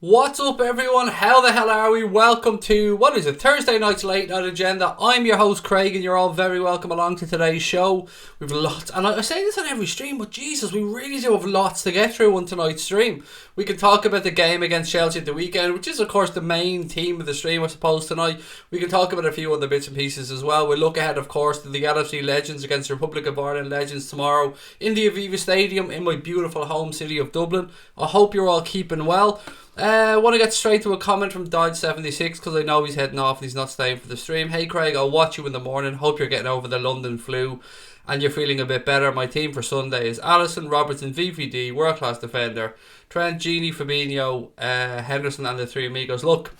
What's up everyone, how the hell are we? Welcome to, what is it, Thursday night's late night agenda. I'm your host Craig and you're all very welcome along to today's show. We've lots, and I say this on every stream, but Jesus, we really do have lots to get through on tonight's stream. We can talk about the game against Chelsea at the weekend, which is of course the main theme of the stream I suppose tonight. We can talk about a few other bits and pieces as well. We'll look ahead of course to the LFC Legends against the Republic of Ireland Legends tomorrow in the Aviva Stadium in my beautiful home city of Dublin. I hope you're all keeping well. I want to get straight to a comment from Dodge76 because I know he's heading off and he's not staying for the stream. Hey Craig, I'll watch you in the morning. Hope you're getting over the London flu and you're feeling a bit better. My team for Sunday is Alisson, Robertson, VVD, world class defender, Trent, Gini, Fabinho, Henderson and the three amigos. Look,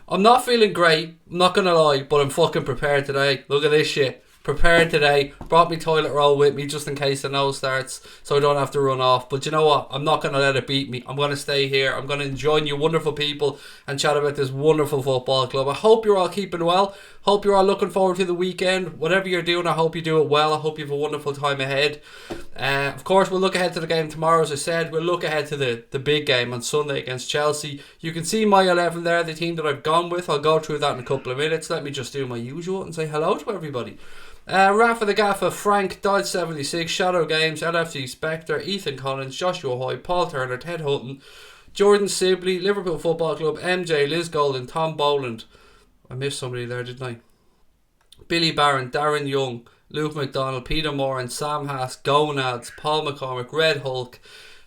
I'm not feeling great, I'm not going to lie, but I'm fucking prepared today. Look at this shit. Prepared today, brought me toilet roll with me just in case the nose starts so I don't have to run off. But you know what, I'm not going to let it beat me. I'm going to stay here, I'm going to join you wonderful people and chat about this wonderful football club. I hope you're all keeping well, hope you're all looking forward to the weekend. Whatever you're doing, I hope you do it well. I hope you have a wonderful time ahead. Of course we'll look ahead to the game tomorrow. As I said, we'll look ahead to the big game on Sunday against Chelsea. You can see my 11 there, the team that I've gone with. I'll go through that in a couple of minutes. Let me just do my usual and say hello to everybody. Rafa the Gaffer, Frank, Dodge76, Shadow Games, LFC Spectre, Ethan Collins, Joshua Hoy, Paul Turner, Ted Hutton, Jordan Sibley, Liverpool Football Club, MJ, Liz Golden, Tom Boland. I missed somebody there, didn't I? Billy Barron, Darren Young, Luke McDonald, Peter Moran, Sam Haas, Gonads, Paul McCormick, Red Hulk,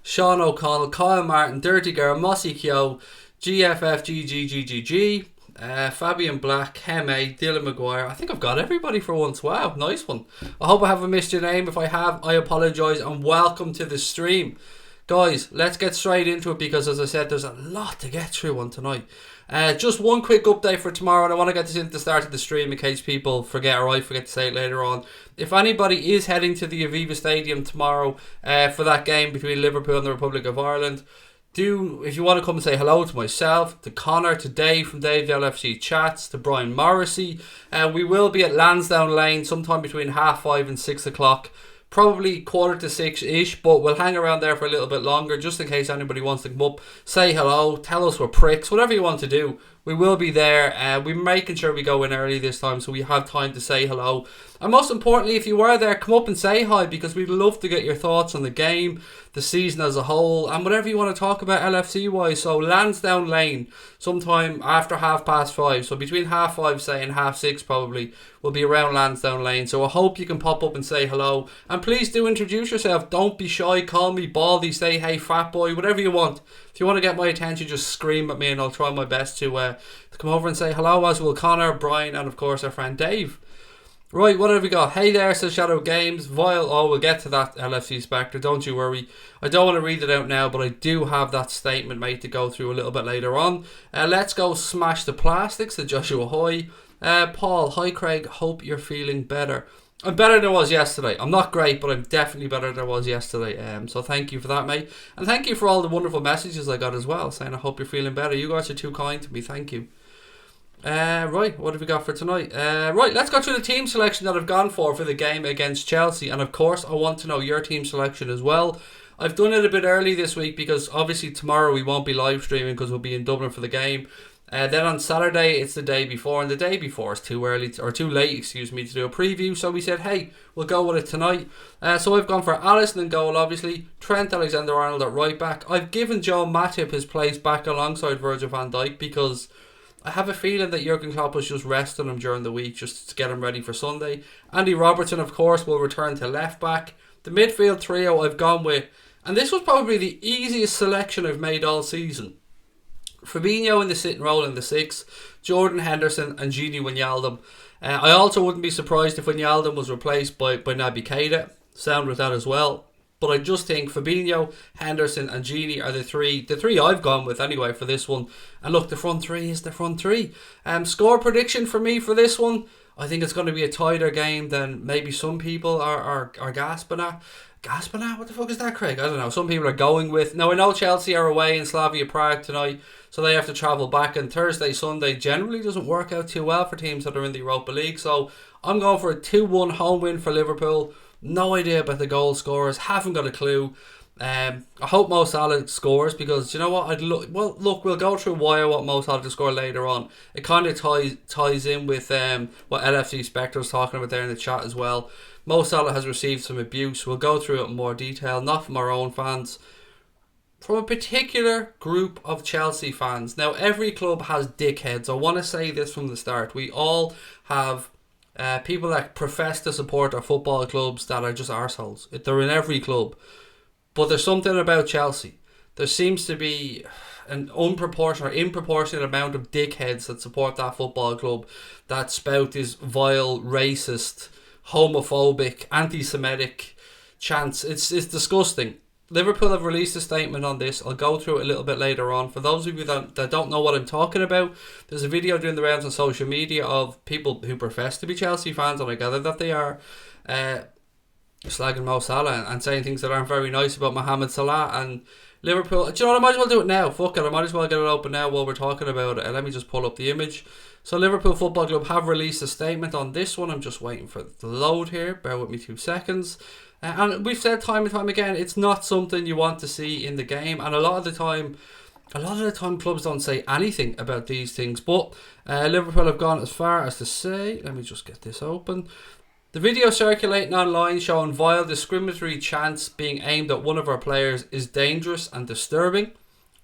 Sean O'Connell, Kyle Martin, Dirty Girl, Mossy Kyo, GFFGGGGG, Fabian Black, Heme, Dylan Maguire. I think I've got everybody for once. Wow, nice one. I hope I haven't missed your name. If I have, I apologise and welcome to the stream. Guys, let's get straight into it because as I said, there's a lot to get through on tonight. Just one quick update for tomorrow, and I want to get this into the start of the stream in case people forget or I forget to say it later on. If anybody is heading to the Aviva Stadium tomorrow for that game between Liverpool and the Republic of Ireland, if you want to come and say hello to myself, to Connor, to Dave from Dave the LFC Chats, to Brian Morrissey. We will be at Lansdowne Lane sometime between 5:30 and 6 o'clock. Probably 5:45-ish, but we'll hang around there for a little bit longer just in case anybody wants to come up, say hello, tell us we're pricks, whatever you want to do. We will be there. We're making sure we go in early this time so we have time to say hello. And most importantly, if you were there, come up and say hi because we'd love to get your thoughts on the game, the season as a whole, and whatever you want to talk about LFC wise. So Lansdowne Lane, sometime after 5:30. So between 5:30, say, and 6:30 probably, we'll be around Lansdowne Lane. So I hope you can pop up and say hello. And please do introduce yourself. Don't be shy. Call me Baldy. Say hey fat boy. Whatever you want. If you want to get my attention, just scream at me and I'll try my best to come over and say hello, as will Connor, Brian, and of course our friend Dave. Right, what have we got? Hey there, says Shadow Games. Vile, we'll get to that, LFC Spectre, don't you worry. I don't want to read it out now, but I do have that statement made to go through a little bit later on. Let's go smash the plastics, said Joshua Hoy. Paul, hi Craig, hope you're feeling better. I'm better than I was yesterday. I'm not great, but I'm definitely better than I was yesterday. So thank you for that, mate. And thank you for all the wonderful messages I got as well, saying I hope you're feeling better. You guys are too kind to me, thank you. Right, what have we got for tonight? Right, let's go through the team selection that I've gone for the game against Chelsea. And of course, I want to know your team selection as well. I've done it a bit early this week because obviously tomorrow we won't be live streaming because we'll be in Dublin for the game. Then on Saturday it's the day before, and the day before is too early or too late, to do a preview. So we said, hey, we'll go with it tonight. So I've gone for Alisson in goal, obviously. Trent Alexander-Arnold at right back. I've given Joe Matip his place back alongside Virgil van Dijk because I have a feeling that Jurgen Klopp was just resting him during the week just to get him ready for Sunday. Andy Robertson, of course, will return to left back. The midfield trio I've gone with, and this was probably the easiest selection I've made all season. Fabinho in the sitting role in the 6, Jordan Henderson and Gini Wijnaldum. I also wouldn't be surprised if Wijnaldum was replaced by Naby Keita. Sound with that as well. But I just think Fabinho, Henderson and Gini are the three I've gone with anyway for this one. And look, the front three is the front three. Score prediction for me for this one, I think it's going to be a tighter game than maybe some people are gasping at. Gasping at? What the fuck is that, Craig? I don't know. Some people are going with. Now, I know Chelsea are away in Slavia Prague tonight, so they have to travel back. And Thursday, Sunday generally doesn't work out too well for teams that are in the Europa League. So I'm going for a 2-1 home win for Liverpool. No idea about the goal scorers. Haven't got a clue. I hope Mo Salah scores because you know what? Look, we'll go through why I want Mo Salah to score later on. It kind of ties in with what LFC Spectre was talking about there in the chat as well. Mo Salah has received some abuse. We'll go through it in more detail, not from our own fans, from a particular group of Chelsea fans. Now, every club has dickheads. I want to say this from the start. We all have people that profess to support our football clubs that are just arseholes. They're in every club. But there's something about Chelsea. There seems to be an improportionate amount of dickheads that support that football club that spout this vile, racist, homophobic, anti-Semitic chants. It's disgusting. Liverpool have released a statement on this. I'll go through it a little bit later on. For those of you that don't know what I'm talking about, there's a video doing the rounds on social media of people who profess to be Chelsea fans, and I gather that they are, slagging Mo Salah and saying things that aren't very nice about Mohamed Salah and Liverpool. Do you know what? I might as well do it now. Fuck it. I might as well get it open now while we're talking about it. And let me just pull up the image. So Liverpool Football Club have released a statement on this one. I'm just waiting for it to load here. Bear with me 2 seconds. And we've said time and time again, it's not something you want to see in the game. And a lot of the time clubs don't say anything about these things. But Liverpool have gone as far as to say, let me just get this open. The video circulating online showing vile discriminatory chants being aimed at one of our players is dangerous and disturbing.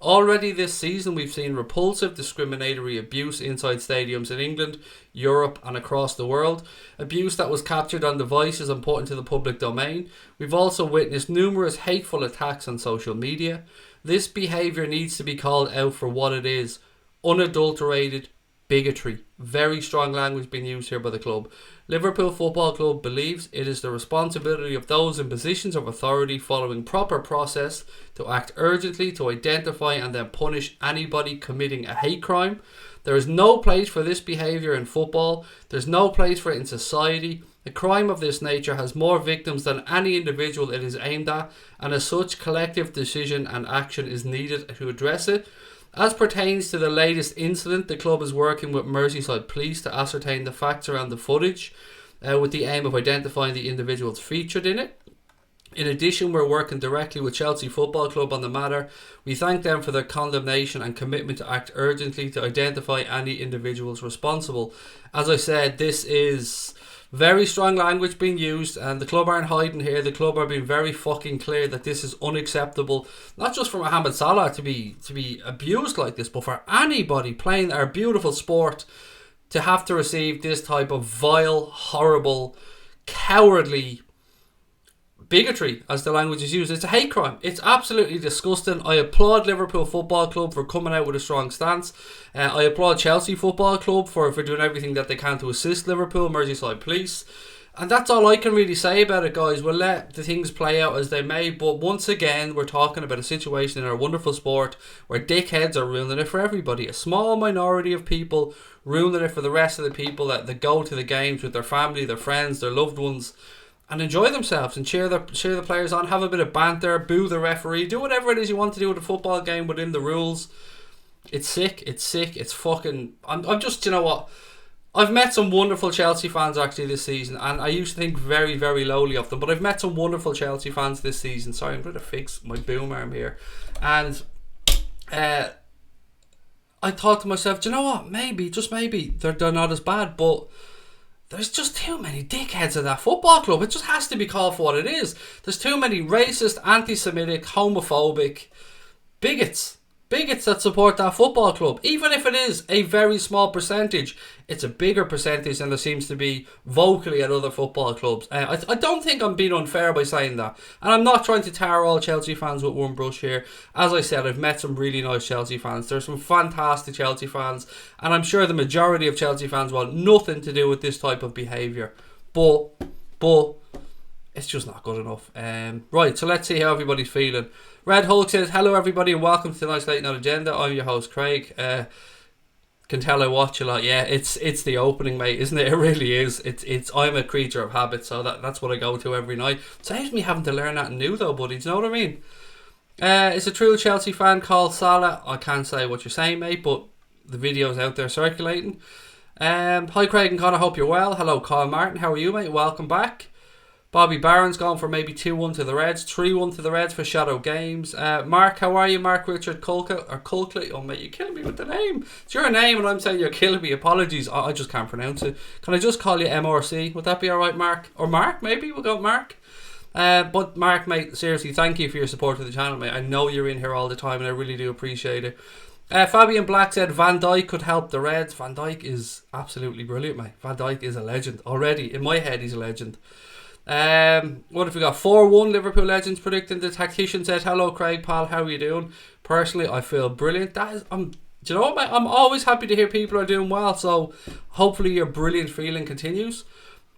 Already this season we've seen repulsive discriminatory abuse inside stadiums in England, Europe and across the world. Abuse that was captured on devices and put into the public domain. We've also witnessed numerous hateful attacks on social media. This behaviour needs to be called out for what it is. Unadulterated bigotry. Very strong language being used here by the club. Liverpool Football Club believes it is the responsibility of those in positions of authority following proper process to act urgently to identify and then punish anybody committing a hate crime. There is no place for this behaviour in football. There's no place for it in society. A crime of this nature has more victims than any individual it is aimed at, and as such, collective decision and action is needed to address it. As pertains to the latest incident, the club is working with Merseyside Police to ascertain the facts around the footage with the aim of identifying the individuals featured in it. In addition, we're working directly with Chelsea Football Club on the matter. We thank them for their condemnation and commitment to act urgently to identify any individuals responsible. As I said, this is very strong language being used, and the club aren't hiding here. The club are being very fucking clear that this is unacceptable, not just for Mohamed Salah to be abused like this, but for anybody playing our beautiful sport to have to receive this type of vile, horrible, cowardly bigotry, as the language is used. It's a hate crime. It's absolutely disgusting. I applaud Liverpool Football Club for coming out with a strong stance. I applaud Chelsea Football Club for doing everything that they can to assist Liverpool, Merseyside Police. And that's all I can really say about it, guys. We'll let the things play out as they may. But once again, we're talking about a situation in our wonderful sport where dickheads are ruining it for everybody. A small minority of people ruining it for the rest of the people that go to the games with their family, their friends, their loved ones, and enjoy themselves and cheer the players on, have a bit of banter, boo the referee, do whatever it is you want to do with a football game within the rules. It's sick, it's fucking... I'm just, you know what, I've met some wonderful Chelsea fans actually this season, and I used to think very, very lowly of them, but I've met some wonderful Chelsea fans this season. Sorry, I'm going to fix my boom arm here. And I thought to myself, do you know what, maybe, just maybe, they're not as bad, but there's just too many dickheads at that football club. It just has to be called for what it is. There's too many racist, anti-Semitic, homophobic bigots that support that football club. Even if it is a very small percentage, it's a bigger percentage than there seems to be vocally at other football clubs. I don't think I'm being unfair by saying that. And I'm not trying to tar all Chelsea fans with one brush here. As I said, I've met some really nice Chelsea fans. There's some fantastic Chelsea fans. And I'm sure the majority of Chelsea fans want nothing to do with this type of behaviour. But it's just not good enough. Right, so let's see how everybody's feeling. Red Hulk says, hello everybody and welcome to tonight's Late Night Agenda. I'm your host Craig. Can tell I watch a lot. Yeah, it's the opening, mate, isn't it? It really is. It's I'm a creature of habit, so that's what I go to every night. Saves me having to learn that new though, buddy. Do you know what I mean? Is a true Chelsea fan called Salah? I can't say what you're saying, mate, but the video's out there circulating. Hi Craig and Connor, hope you're well. Hello Kyle Martin, how are you, mate? Welcome back. Bobby Barron's gone for maybe 2-1 to the Reds, 3-1 to the Reds for Shadow Games. Mark, how are you? Mark Richard Colcley. Oh mate, you're killing me with the name. It's your name and I'm saying you're killing me. Apologies, I just can't pronounce it. Can I just call you MRC? Would that be alright, Mark? Or Mark, maybe? We'll go with Mark. But Mark, mate, seriously, thank you for your support of the channel, mate. I know you're in here all the time and I really do appreciate it. Fabian Black said Van Dijk could help the Reds. Van Dijk is absolutely brilliant, mate. Van Dijk is a legend already. In my head, he's a legend. What have we got? 4-1 Liverpool legends predicting. The tactician said, hello Craig, pal, how are you doing? Personally, I feel brilliant. Do you know what, mate? I'm always happy to hear people are doing well, so hopefully your brilliant feeling continues.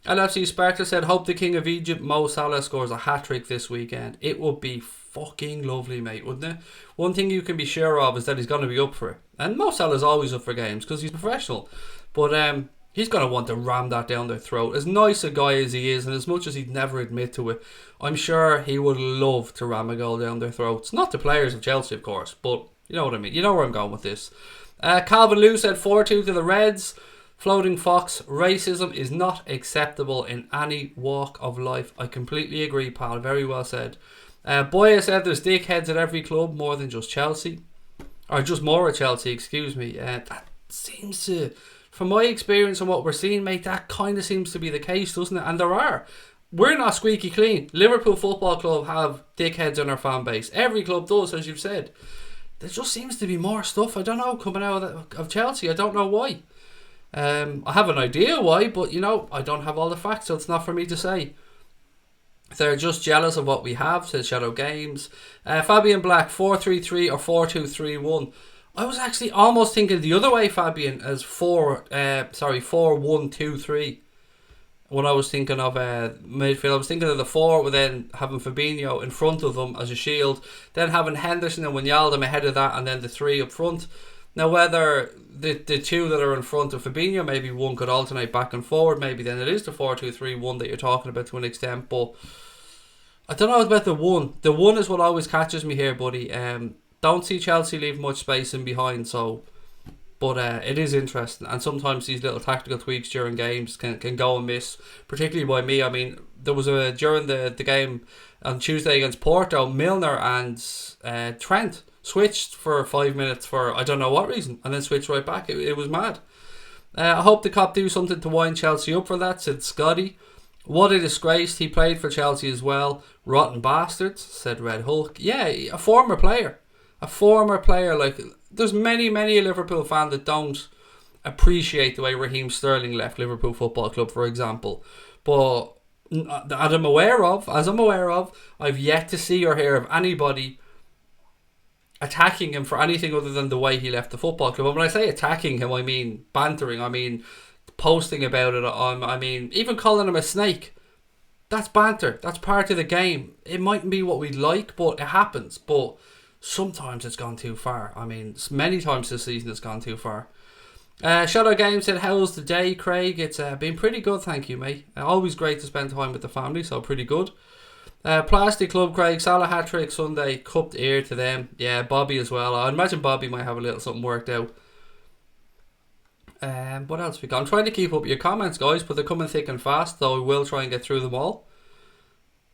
LFC Sparta said, hope the King of Egypt, Mo Salah, scores a hat-trick this weekend. It would be fucking lovely, mate, wouldn't it? One thing you can be sure of is that he's going to be up for it. And Mo Salah's always up for games because he's professional. But he's going to want to ram that down their throat. As nice a guy as he is, and as much as he'd never admit to it, I'm sure he would love to ram a goal down their throats. Not the players of Chelsea, of course, but you know what I mean. You know where I'm going with this. Calvin Liu said 4-2 to the Reds. Floating Fox, racism is not acceptable in any walk of life. I completely agree, pal. Very well said. Boya said there's dickheads at every club, more than just Chelsea. Or just more at Chelsea, excuse me. That seems to... From my experience and what we're seeing, mate, that kind of seems to be the case, doesn't it? And there are. We're not squeaky clean. Liverpool Football Club have dickheads in our fan base. Every club does, as you've said. There just seems to be more stuff, I don't know, coming out of Chelsea. I don't know why. I have an idea why, but, you know, I don't have all the facts, so it's not for me to say. They're just jealous of what we have, says Shadow Games. Fabian Black, 4-3-3 or 4-2-3-1. I was actually almost thinking the other way, Fabian, as 4-1-2-3. When I was thinking of midfield, I was thinking of the 4 with then having Fabinho in front of them as a shield, then having Henderson and Wijnaldum ahead of that, and then the 3 up front. Now, whether the 2 that are in front of Fabinho, maybe one could alternate back and forward, maybe then it is the 4-2-3-1 that you're talking about to an extent, but I don't know about the 1. The 1 is what always catches me here, buddy. Don't see Chelsea leave much space in behind, so... But it is interesting, and sometimes these little tactical tweaks during games can go amiss, particularly by me. I mean, there was during the game on Tuesday against Porto, Milner and Trent switched for 5 minutes for I don't know what reason, and then switched right back. It was mad. I hope the cop do something to wind Chelsea up for that, said Scotty. What a disgrace. He played for Chelsea as well. Rotten bastards, said Red Hulk. Yeah, a former player. Like, there's many a Liverpool fan that don't appreciate the way Raheem Sterling left Liverpool Football Club, for example. But as I'm aware of, I've yet to see or hear of anybody attacking him for anything other than the way he left the football club. And when I say attacking him, I mean bantering, I mean posting about it, I mean even calling him a snake. That's banter. That's part of the game. It mightn't be what we'd like, but it happens. But sometimes it's gone too far. I mean, many times this season it's gone too far. Shadow Games said, how's the day, Craig? It's been pretty good, thank you, mate. Always great to spend time with the family, so pretty good. Plastic Club, Craig, Salah hat-trick Sunday, cupped ear to them. Yeah, Bobby as well. I imagine Bobby might have a little something worked out. What else we got? I'm trying to keep up your comments, guys, but they're coming thick and fast, though I will try and get through them all.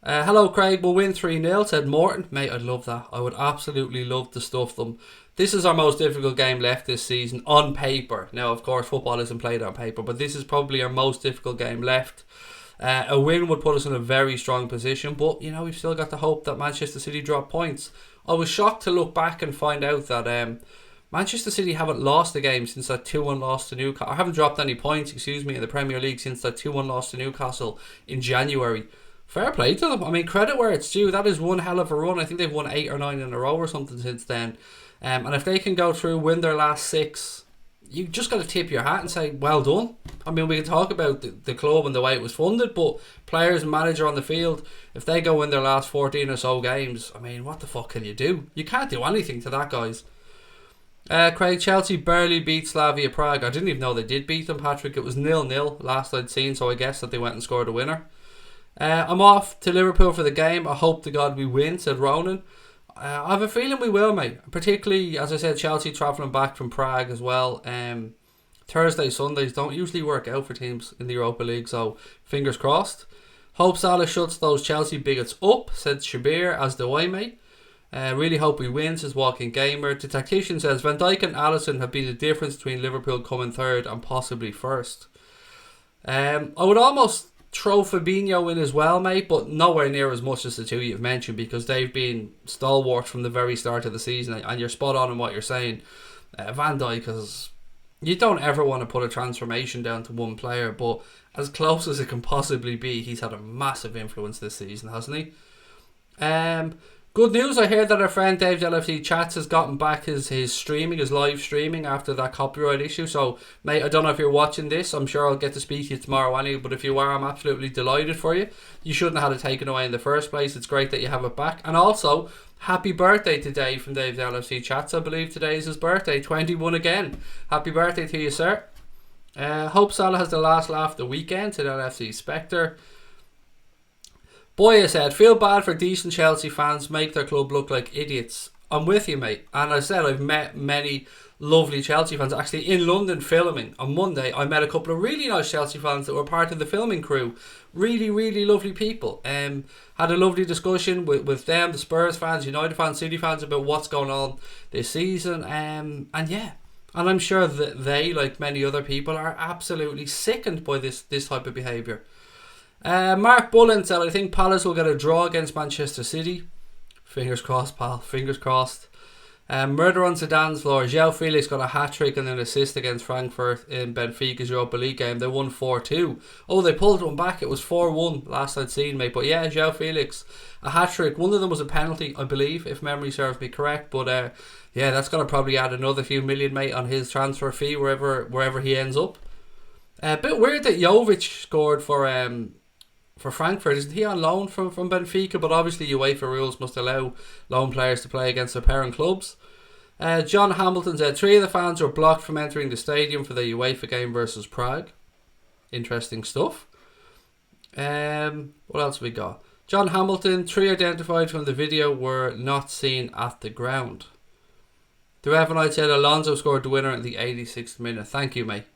Hello, Craig, we'll win 3-0, said Morton. Mate, I'd love that. I would absolutely love to stuff them. This is our most difficult game left this season on paper. Now, of course, football isn't played on paper, but this is probably our most difficult game left. A win would put us in a very strong position, but, you know, we've still got the hope that Manchester City drop points. I was shocked to look back and find out that Manchester City haven't lost a game since that 2-1 loss to Newcastle. I haven't dropped any points, in the Premier League since that 2-1 loss to Newcastle in January. Fair play to them. I mean, credit where it's due. That is one hell of a run. I think they've won 8 or 9 in a row or something since then. And if they can go through, win their last 6, you just got to tip your hat and say, well done. I mean, we can talk about the club and the way it was funded, but players and manager on the field, if they go win their last 14 or so games, I mean, what the fuck can you do? You can't do anything to that, guys. Craig, Chelsea barely beat Slavia Prague. I didn't even know they did beat them, Patrick. It was 0-0 last I'd seen, so I guess that they went and scored a winner. I'm off to Liverpool for the game. I hope to God we win, said Ronan. I have a feeling we will, mate. Particularly, as I said, Chelsea travelling back from Prague as well. Thursday, Sundays don't usually work out for teams in the Europa League, so fingers crossed. Hope Salah shuts those Chelsea bigots up, said Shabir, as do I, mate. Really hope he wins, his walking gamer. The tactician says Van Dijk and Alisson have been the difference between Liverpool coming third and possibly first. I would almost throw Fabinho in as well, mate, but nowhere near as much as the two you've mentioned, because they've been stalwart from the very start of the season, and you're spot on in what you're saying. Van Dijk is... You don't ever want to put a transformation down to one player, but as close as it can possibly be, he's had a massive influence this season, hasn't he? Good news, I heard that our friend Dave LFC Chats has gotten back his streaming, his live streaming after that copyright issue. So, mate, I don't know if you're watching this. I'm sure I'll get to speak to you tomorrow anyway, but if you are, I'm absolutely delighted for you. You shouldn't have had it taken away in the first place. It's great that you have it back. And also, happy birthday today from Dave LFC Chats. I believe today is his birthday, 21 again. Happy birthday to you, sir. Hope Salah has the last laugh of the weekend, to LFC Spectre. Boya said, feel bad for decent Chelsea fans, make their club look like idiots. I'm with you, mate. And I said I've met many lovely Chelsea fans. Actually, in London filming on Monday, I met a couple of really nice Chelsea fans that were part of the filming crew. Really, really lovely people. Had a lovely discussion with them, the Spurs fans, United fans, City fans, about what's going on this season. And yeah, and I'm sure that they, like many other people, are absolutely sickened by this type of behaviour. Mark Bullen said, I think Palace will get a draw against Manchester City. Fingers crossed, pal. Fingers crossed. Murder on Zidane's floor. João Felix got a hat-trick and an assist against Frankfurt in Benfica's Europa League game. They won 4-2. Oh, they pulled one back. It was 4-1 last I'd seen, mate. But yeah, João Felix, a hat-trick. One of them was a penalty, I believe, if memory serves me correct. But yeah, that's going to probably add another few million, mate, on his transfer fee wherever he ends up. A bit weird that Jovic scored for Frankfurt. Isn't he on loan from Benfica? But obviously UEFA rules must allow loan players to play against their parent clubs. John Hamilton said 3 of the fans were blocked from entering the stadium for the UEFA game versus Prague. Interesting stuff. What else we got? John Hamilton, 3 identified from the video were not seen at the ground. The Revenite said Alonso scored the winner in the 86th minute. Thank you, mate.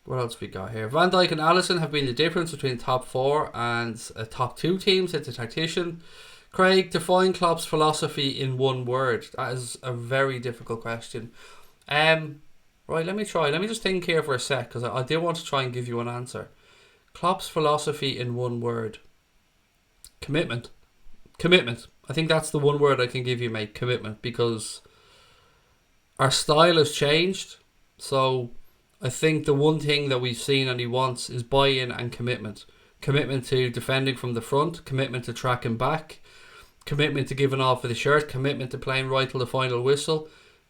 What else we got here? Van Dijk and Alisson have been the difference between top 4 and top 2 teams, said the tactician. Craig, define Klopp's philosophy in one word. That is a very difficult question. Right, let me try. Let me just think here for a sec, because I do want to try and give you an answer. Klopp's philosophy in one word. Commitment. Commitment. I think that's the one word I can give you, mate. Commitment. Because our style has changed. So I think the one thing that we've seen and he wants is buy-in and commitment. Commitment to defending from the front, commitment to tracking back, commitment to giving off for the shirt, commitment to playing right till the final whistle,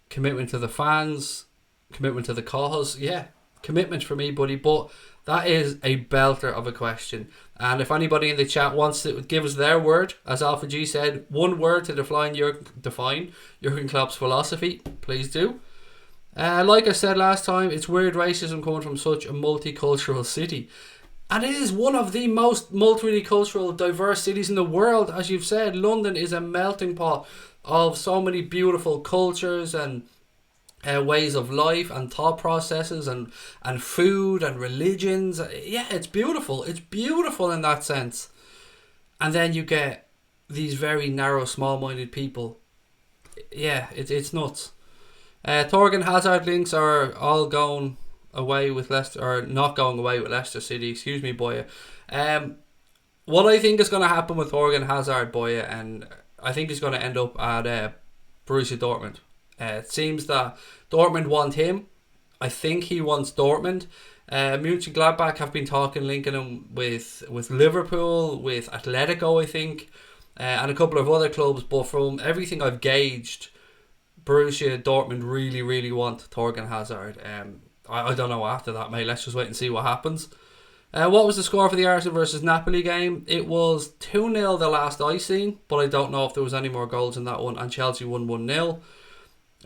commitment to the fans, commitment to the cause. Yeah, commitment for me, buddy. But that is a belter of a question. And if anybody in the chat wants to give us their word, as Alpha G said, one word to define Jurgen Klopp's philosophy, please do. Like I said last time, it's weird racism coming from such a multicultural city. And it is one of the most multicultural, diverse cities in the world. As you've said, London is a melting pot of so many beautiful cultures and ways of life and thought processes and food and religions. Yeah, it's beautiful. It's beautiful in that sense. And then you get these very narrow, small-minded people. Yeah, it's nuts. Thorgan Hazard links are all going away with Leicester, or not going away with Leicester City. Excuse me, Boya. What I think is going to happen with Thorgan Hazard, Boya, and I think he's going to end up at Borussia Dortmund. It seems that Dortmund want him. I think he wants Dortmund. Mönchengladbach have been linking him with Liverpool, with Atletico, I think, and a couple of other clubs. But from everything I've gauged, Borussia Dortmund really, really want Thorgan Hazard. I don't know after that, mate. Let's just wait and see what happens. What was the score for the Arsenal versus Napoli game? It was 2-0 the last I seen, but I don't know if there was any more goals in that one. And Chelsea won 1-0.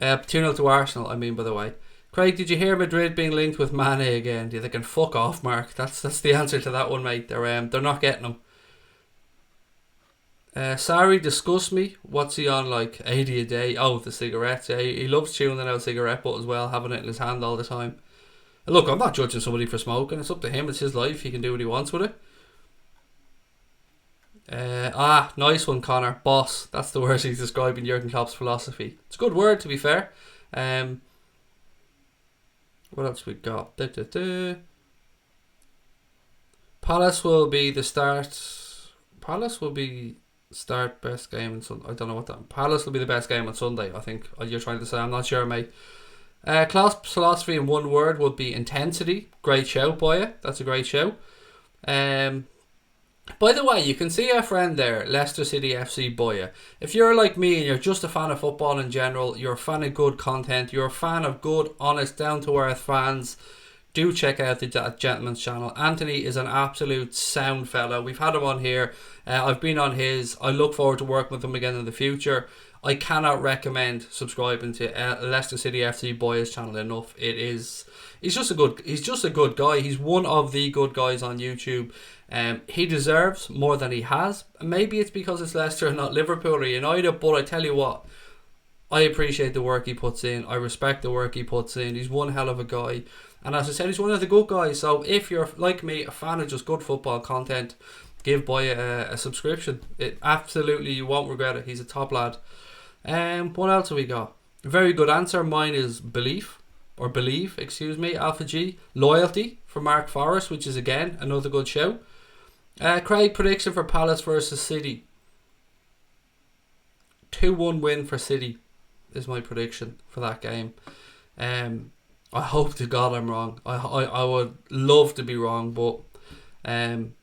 2-0 to Arsenal, I mean, by the way. Craig, did you hear Madrid being linked with Mane again? They can fuck off, Mark. That's the answer to that one, mate. They're not getting him. Sari, discuss me. What's he on, like 80 a day? Oh, the cigarettes. Yeah, he loves chewing out a cigarette butt as well, having it in his hand all the time. And look, I'm not judging somebody for smoking. It's up to him. It's his life. He can do what he wants with it. Nice one, Connor. Boss. That's the word he's describing Jurgen Klopp's philosophy. It's a good word, to be fair. What else we got? Palace will be the start. Palace will be start best game on Sunday. I don't know what that. Palace will be the best game on Sunday, I think you're trying to say. I'm not sure, mate. Klopp's philosophy in one word would be intensity. Great show, Boya. That's a great show. By the way, you can see our friend there, Leicester City FC Boya. If you're like me and you're just a fan of football in general, you're a fan of good content, you're a fan of good, honest, down-to-earth fans, do check out the gentleman's channel. Anthony is an absolute sound fella. We've had him on here. I've been on his. I look forward to working with him again in the future. I cannot recommend subscribing to Leicester City FC Boya's channel enough. He's just a good guy. He's one of the good guys on YouTube. He deserves more than he has. Maybe it's because it's Leicester and not Liverpool or United, but I tell you what, I appreciate the work he puts in. I respect the work he puts in. He's one hell of a guy. And as I said, he's one of the good guys. So if you're, like me, a fan of just good football content, give Boya a subscription. Absolutely, you won't regret it. He's a top lad. What else have we got? A very good answer. Mine is believe, Alpha G. Loyalty for Mark Forrest, which is again another good show. Craig, prediction for Palace versus City. 2-1 win for City is my prediction for that game. I hope to God I'm wrong. I would love to be wrong, but I'm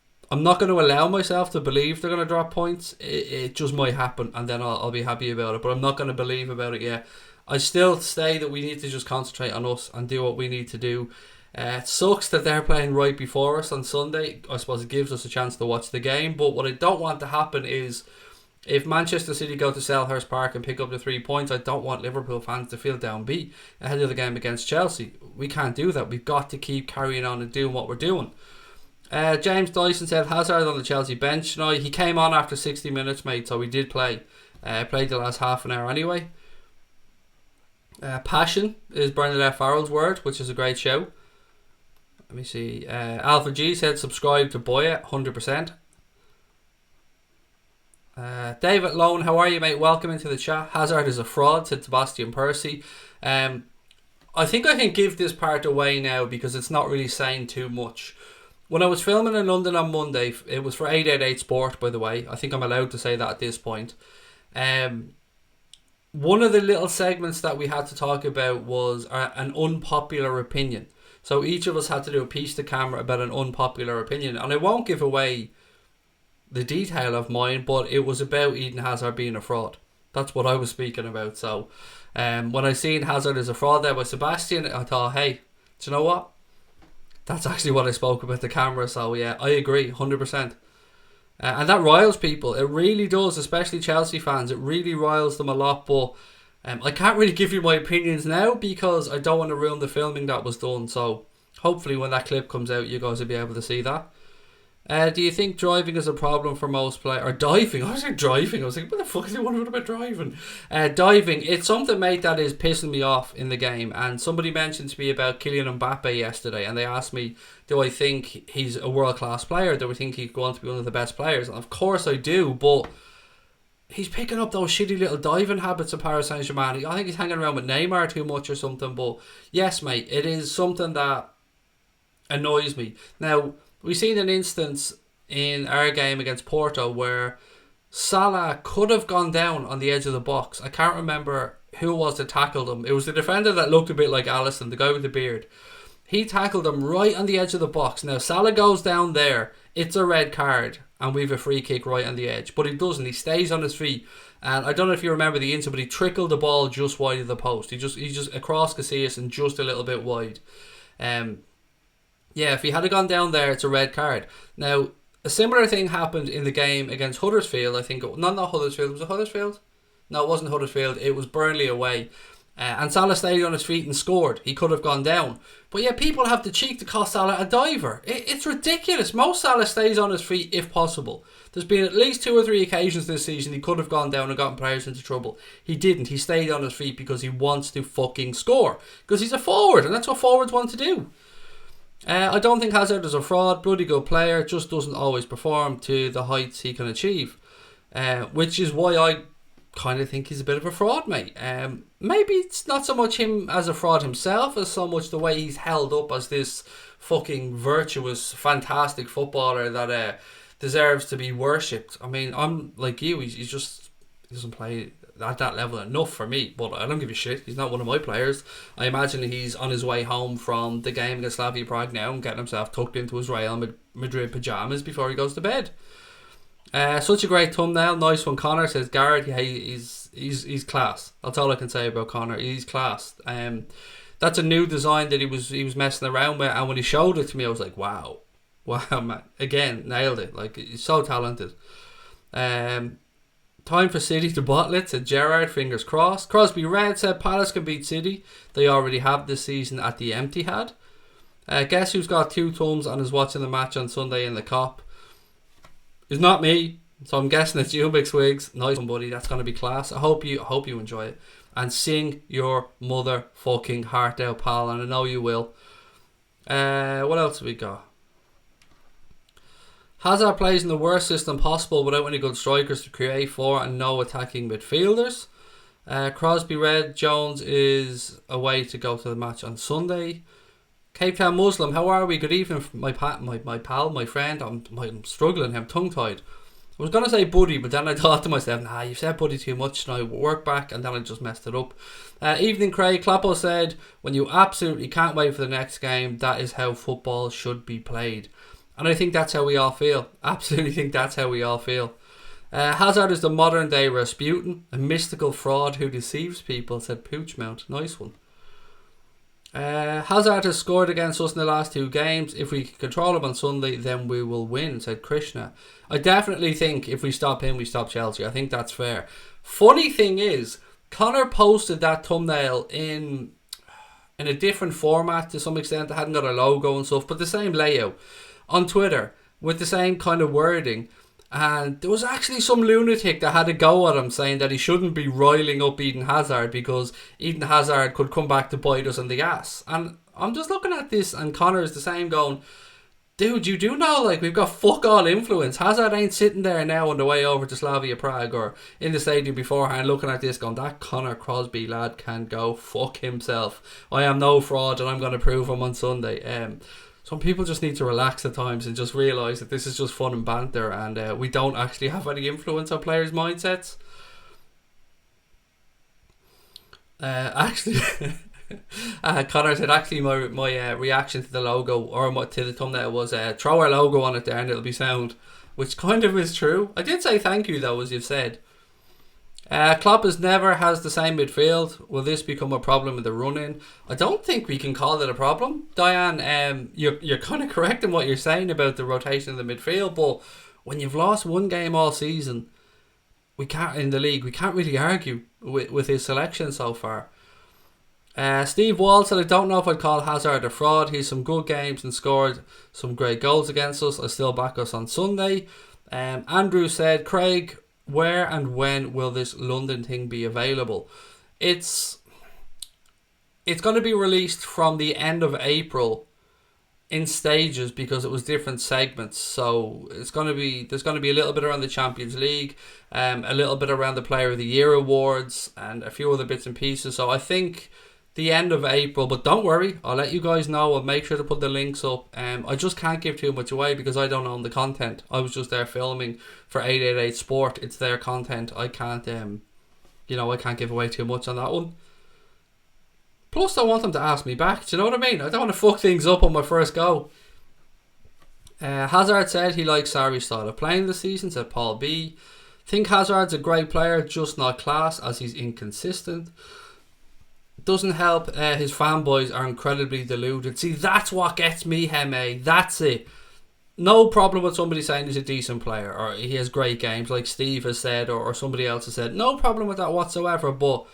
not going to allow myself to believe they're going to drop points. It just might happen, and then I'll be happy about it. But I'm not going to believe about it yet. I still say that we need to just concentrate on us and do what we need to do. It sucks that they're playing right before us on Sunday. I suppose it gives us a chance to watch the game. But what I don't want to happen is, if Manchester City go to Selhurst Park and pick up the 3 points, I don't want Liverpool fans to feel downbeat ahead of the game against Chelsea. We can't do that. We've got to keep carrying on and doing what we're doing. James Dyson said Hazard on the Chelsea bench tonight. He came on after 60 minutes, mate, so he did play. Played the last half an hour anyway. Passion is Bernadette Farrell's word, which is a great show. Let me see. Alpha G said subscribe to Boya, 100%. David Lone, how are you, mate? Welcome into the chat. Hazard is a fraud, said Sebastian Percy. I think I can give this part away now because it's not really saying too much. When I was filming in London on Monday, it was for 888 Sport, by the way. I think I'm allowed to say that at this point. One of the little segments that we had to talk about was an unpopular opinion. So each of us had to do a piece to camera about an unpopular opinion. And I won't give away the detail of mine, but it was about Eden Hazard being a fraud. That's what I was speaking about. So when I seen Hazard as a fraud there by Sebastian, I thought, hey, do you know what? That's actually what I spoke about the camera. So yeah, I agree 100%. And that riles people. It really does, especially Chelsea fans. It really riles them a lot. But I can't really give you my opinions now because I don't want to ruin the filming that was done. So hopefully when that clip comes out, you guys will be able to see that. Do you think driving is a problem for most players? Or diving? I was saying driving. I was like, what the fuck is he wondering about driving? Diving. It's something, mate, that is pissing me off in the game. And somebody mentioned to me about Kylian Mbappe yesterday. And they asked me, do I think he's a world-class player? Do I think he could go on to be one of the best players? And of course I do. But he's picking up those shitty little diving habits at Paris Saint-Germain. I think he's hanging around with Neymar too much or something. But yes, mate, it is something that annoys me. Now, we've seen an instance in our game against Porto where Salah could have gone down on the edge of the box. I can't remember who it was that tackled him. It was the defender that looked a bit like Alisson, the guy with the beard. He tackled him right on the edge of the box. Now, Salah goes down there. It's a red card. And we have a free kick right on the edge. But he doesn't. He stays on his feet. And I don't know if you remember the incident, but he trickled the ball just wide of the post. He just across Casillas and just a little bit wide. Yeah, if he had gone down there, it's a red card. Now, a similar thing happened in the game against Huddersfield, I think. Not Huddersfield. Was it Huddersfield? No, it wasn't Huddersfield. It was Burnley away. And Salah stayed on his feet and scored. He could have gone down. But yeah, people have the cheek to call Salah a diver. It's ridiculous. Most Salah stays on his feet if possible. There's been at least 2 or 3 occasions this season he could have gone down and gotten players into trouble. He didn't. He stayed on his feet because he wants to fucking score. Because he's a forward, and that's what forwards want to do. I don't think Hazard is a fraud. Bloody good player, just doesn't always perform to the heights he can achieve. Which is why I kind of think he's a bit of a fraud, mate. Maybe it's not so much him as a fraud himself as so much the way he's held up as this fucking virtuous, fantastic footballer that deserves to be worshipped. I mean, I'm like you. He doesn't play at that level enough for me, but I don't give a shit. He's not one of my players. I imagine he's on his way home from the game against Slavia Prague now and getting himself tucked into his Real Madrid pyjamas before he goes to bed. Such a great thumbnail, nice one. Connor says Garrett, yeah, he's class. That's all I can say about Connor. He's class. That's a new design that he was messing around with, and when he showed it to me, I was like, wow, man, again, nailed it. Like, he's so talented. Time for City to bottle it, said Gerrard, fingers crossed. Crosby Red said Palace can beat City. They already have this season at the Etihad. Guess who's got 2 thumbs and is watching the match on Sunday in the Cop? It's not me, so I'm guessing it's you, Big Swigs. Nice one, buddy. That's gonna be class. I hope you enjoy it and sing your motherfucking heart out, pal. And I know you will. What else have we got? Hazard plays in the worst system possible without any good strikers to create for and no attacking midfielders. Crosby Red Jones is away to go to the match on Sunday. Cape Town Muslim, how are we? Good evening, my pal, my friend. I'm struggling. I'm tongue-tied. I was going to say buddy, but then I thought to myself, nah, you've said buddy too much, and I work back, and then I just messed it up. Evening Craig, Clappo said, when you absolutely can't wait for the next game, that is how football should be played. And I think that's how we all feel. Absolutely think that's how we all feel. Hazard is the modern day Rasputin, a mystical fraud who deceives people, said Poochmount. Nice one. Hazard has scored against us in the last 2 games. If we can control him on Sunday, then we will win, said Krishna. I definitely think if we stop him, we stop Chelsea. I think that's fair. Funny thing is, Connor posted that thumbnail in a different format to some extent. It hadn't got a logo and stuff, but the same layout on Twitter with the same kind of wording. And there was actually some lunatic that had a go at him saying that he shouldn't be riling up Eden Hazard because Eden Hazard could come back to bite us in the ass. And I'm just looking at this, and Connor is the same going, dude, you do know, like, we've got fuck all influence. Hazard ain't sitting there now on the way over to Slavia Prague or in the stadium beforehand looking at this going, that Connor Crosby lad can go fuck himself. I am no fraud and I'm going to prove him on Sunday. Some people just need to relax at times and just realise that this is just fun and banter, and we don't actually have any influence on players' mindsets. Connor said, actually my reaction to the logo or to the thumbnail was throw our logo on it there and it'll be sound, which kind of is true. I did say thank you though, as you've said. Klopp never has the same midfield. Will this become a problem in the run-in? I don't think we can call it a problem, Diane. You're kind of correct in what you're saying about the rotation in the midfield, but when you've lost 1 game all season, we can't really argue with his selection so far. Steve Wall said, I don't know if I'd call Hazard a fraud. He's some good games and scored some great goals against us. I still back us on Sunday. Andrew said, Craig, where and when will this London thing be available? It's going to be released from the end of April in stages because it was different segments. So there's going to be a little bit around the Champions League, a little bit around the Player of the Year awards, and a few other bits and pieces. So I think the end of April, but don't worry, I'll let you guys know. I'll make sure to put the links up. I just can't give too much away because I don't own the content. I was just there filming for 888 Sport. It's their content. I can't I can't give away too much on that one. Plus I want them to ask me back, do you know what I mean? I don't want to fuck things up on my first go. Hazard said he likes Sarri's style of playing this season, said Paul B. Think Hazard's a great player, just not class as he's inconsistent. Doesn't help his fanboys are incredibly deluded. See, that's what gets me, Heme. That's it. No problem with somebody saying he's a decent player or he has great games like Steve has said or somebody else has said. No problem with that whatsoever, but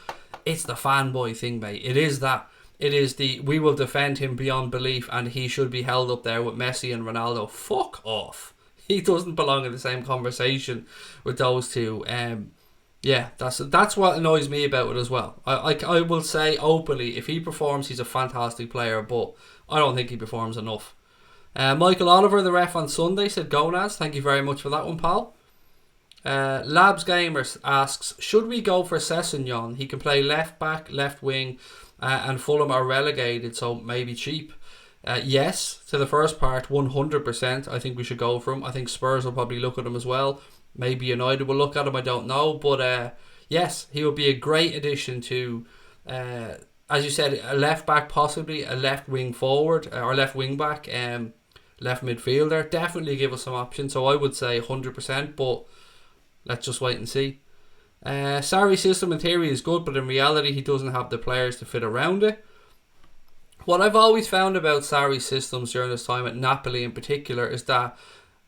it's the fanboy thing, mate. It is that. It is the we will defend him beyond belief and he should be held up there with Messi and Ronaldo. Fuck off. He doesn't belong in the same conversation with those two. Yeah, that's what annoys me about it as well. I will say openly, if he performs, he's a fantastic player, but I don't think he performs enough. Michael Oliver, the ref on Sunday, said go Naz. Thank you very much for that one, pal. Labs Gamers asks, should we go for Sessegnon? He can play left back, left wing, and Fulham are relegated, so maybe cheap. Yes, to the first part, 100%. I think we should go for him. I think Spurs will probably look at him as well. Maybe United will look at him, I don't know. But yes, he would be a great addition to, as you said, a left back, possibly a left wing forward, or left wing back, left midfielder. Definitely give us some options. So I would say 100%, but let's just wait and see. Sarri's system in theory is good, but in reality he doesn't have the players to fit around it. What I've always found about Sarri's systems during his time at Napoli in particular is that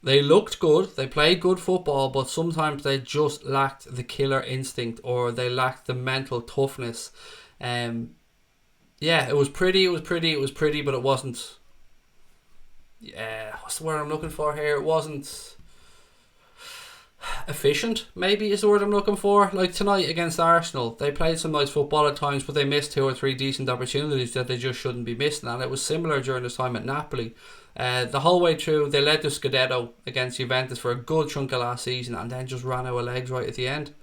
they looked good, they played good football, but sometimes they just lacked the killer instinct, or they lacked the mental toughness. It was pretty, but it wasn't. What's the word I'm looking for here? It wasn't efficient, maybe is the word I'm looking for. Like tonight against Arsenal, they played some nice football at times, but they missed 2 or 3 decent opportunities that they just shouldn't be missing. And it was similar during this time at Napoli. The whole way through, they led to Scudetto against Juventus for a good chunk of last season, and then just ran out of legs right at the end.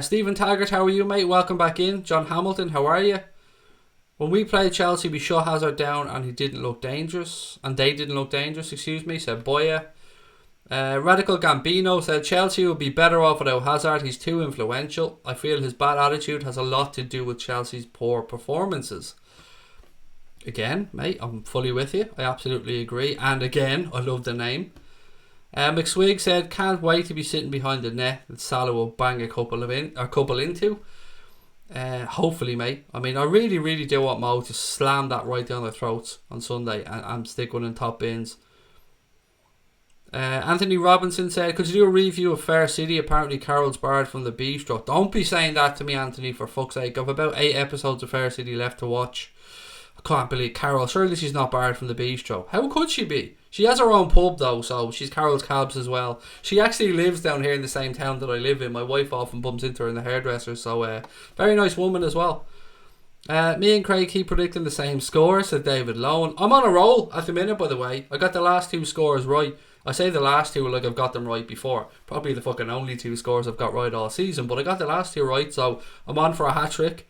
Stephen Taggart, how are you, mate? Welcome back in. John Hamilton, how are you? When we played Chelsea, we shut Hazard down and they didn't look dangerous, said Boya. Radical Gambino said Chelsea will be better off without Hazard. He's too influential. I feel his bad attitude has a lot to do with Chelsea's poor performances. Again, mate, I'm fully with you. I absolutely agree. And again, I love the name. McSwig said, can't wait to be sitting behind the net that Salah will bang a couple into. Hopefully, mate. I mean, I really, really do want Mo to slam that right down their throats on Sunday and stick one in top bins. Anthony Robinson said, could you do a review of Fair City? Apparently Carol's barred from the bistro. Don't be saying that to me, Anthony, for fuck's sake. I've about 8 episodes of Fair City left to watch. I can't believe Carol. Surely she's not barred from the bistro. How could she be? She has her own pub though, so she's Carol's Cabs as well. She actually lives down here in the same town that I live in. My wife often bumps into her in the hairdresser, so very nice woman as well. Me and Craig keep predicting the same score, said David Lowen. I'm on a roll at the minute, by the way. I got the last 2 scores right. I say the last 2 like I've got them right before. Probably the fucking only 2 scores I've got right all season, but I got the last 2 right, so I'm on for a hat-trick.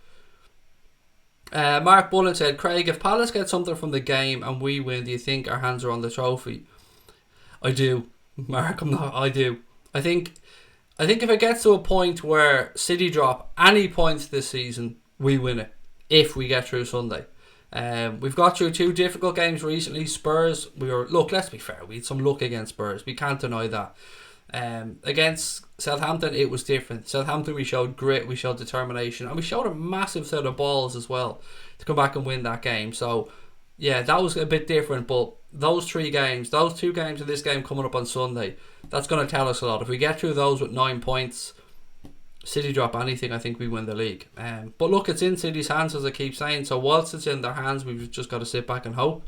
Mark Bullen said, Craig, if Palace get something from the game and we win, do you think our hands are on the trophy? I do, Mark. I do. I think if it gets to a point where City drop any points this season, we win it. If we get through Sunday. We've got through 2 difficult games recently. Spurs, let's be fair, we had some luck against Spurs. We can't deny that. Against Southampton, it was different. Southampton, we showed grit, we showed determination, and we showed a massive set of balls as well to come back and win that game. So, yeah, that was a bit different. But those 3 games, those 2 games and this game coming up on Sunday, that's going to tell us a lot. If we get through those with 9 points, City drop anything, I think we win the league. But look, it's in City's hands, as I keep saying. So whilst it's in their hands, we've just got to sit back and hope.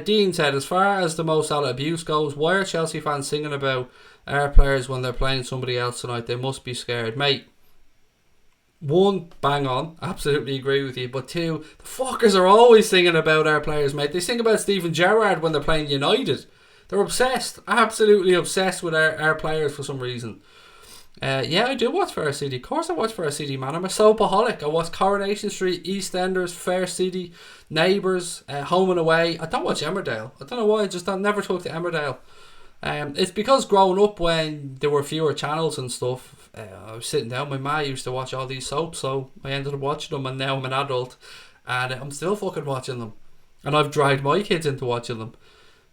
Dean said, as far as the Mo Salah abuse goes, why are Chelsea fans singing about our players when they're playing somebody else tonight? They must be scared. Mate, 1, bang on, absolutely agree with you. But 2, the fuckers are always singing about our players, mate. They sing about Steven Gerrard when they're playing United. They're obsessed, absolutely obsessed with our players for some reason. I do watch Fair City. Of course I watch Fair City, man. I'm a soapaholic. I watch Coronation Street, EastEnders, Fair City, Neighbours, Home and Away. I don't watch Emmerdale. I don't know why. I never took to Emmerdale. It's because growing up when there were fewer channels and stuff, I was sitting down. My ma used to watch all these soaps, so I ended up watching them, and now I'm an adult and I'm still fucking watching them. And I've dragged my kids into watching them.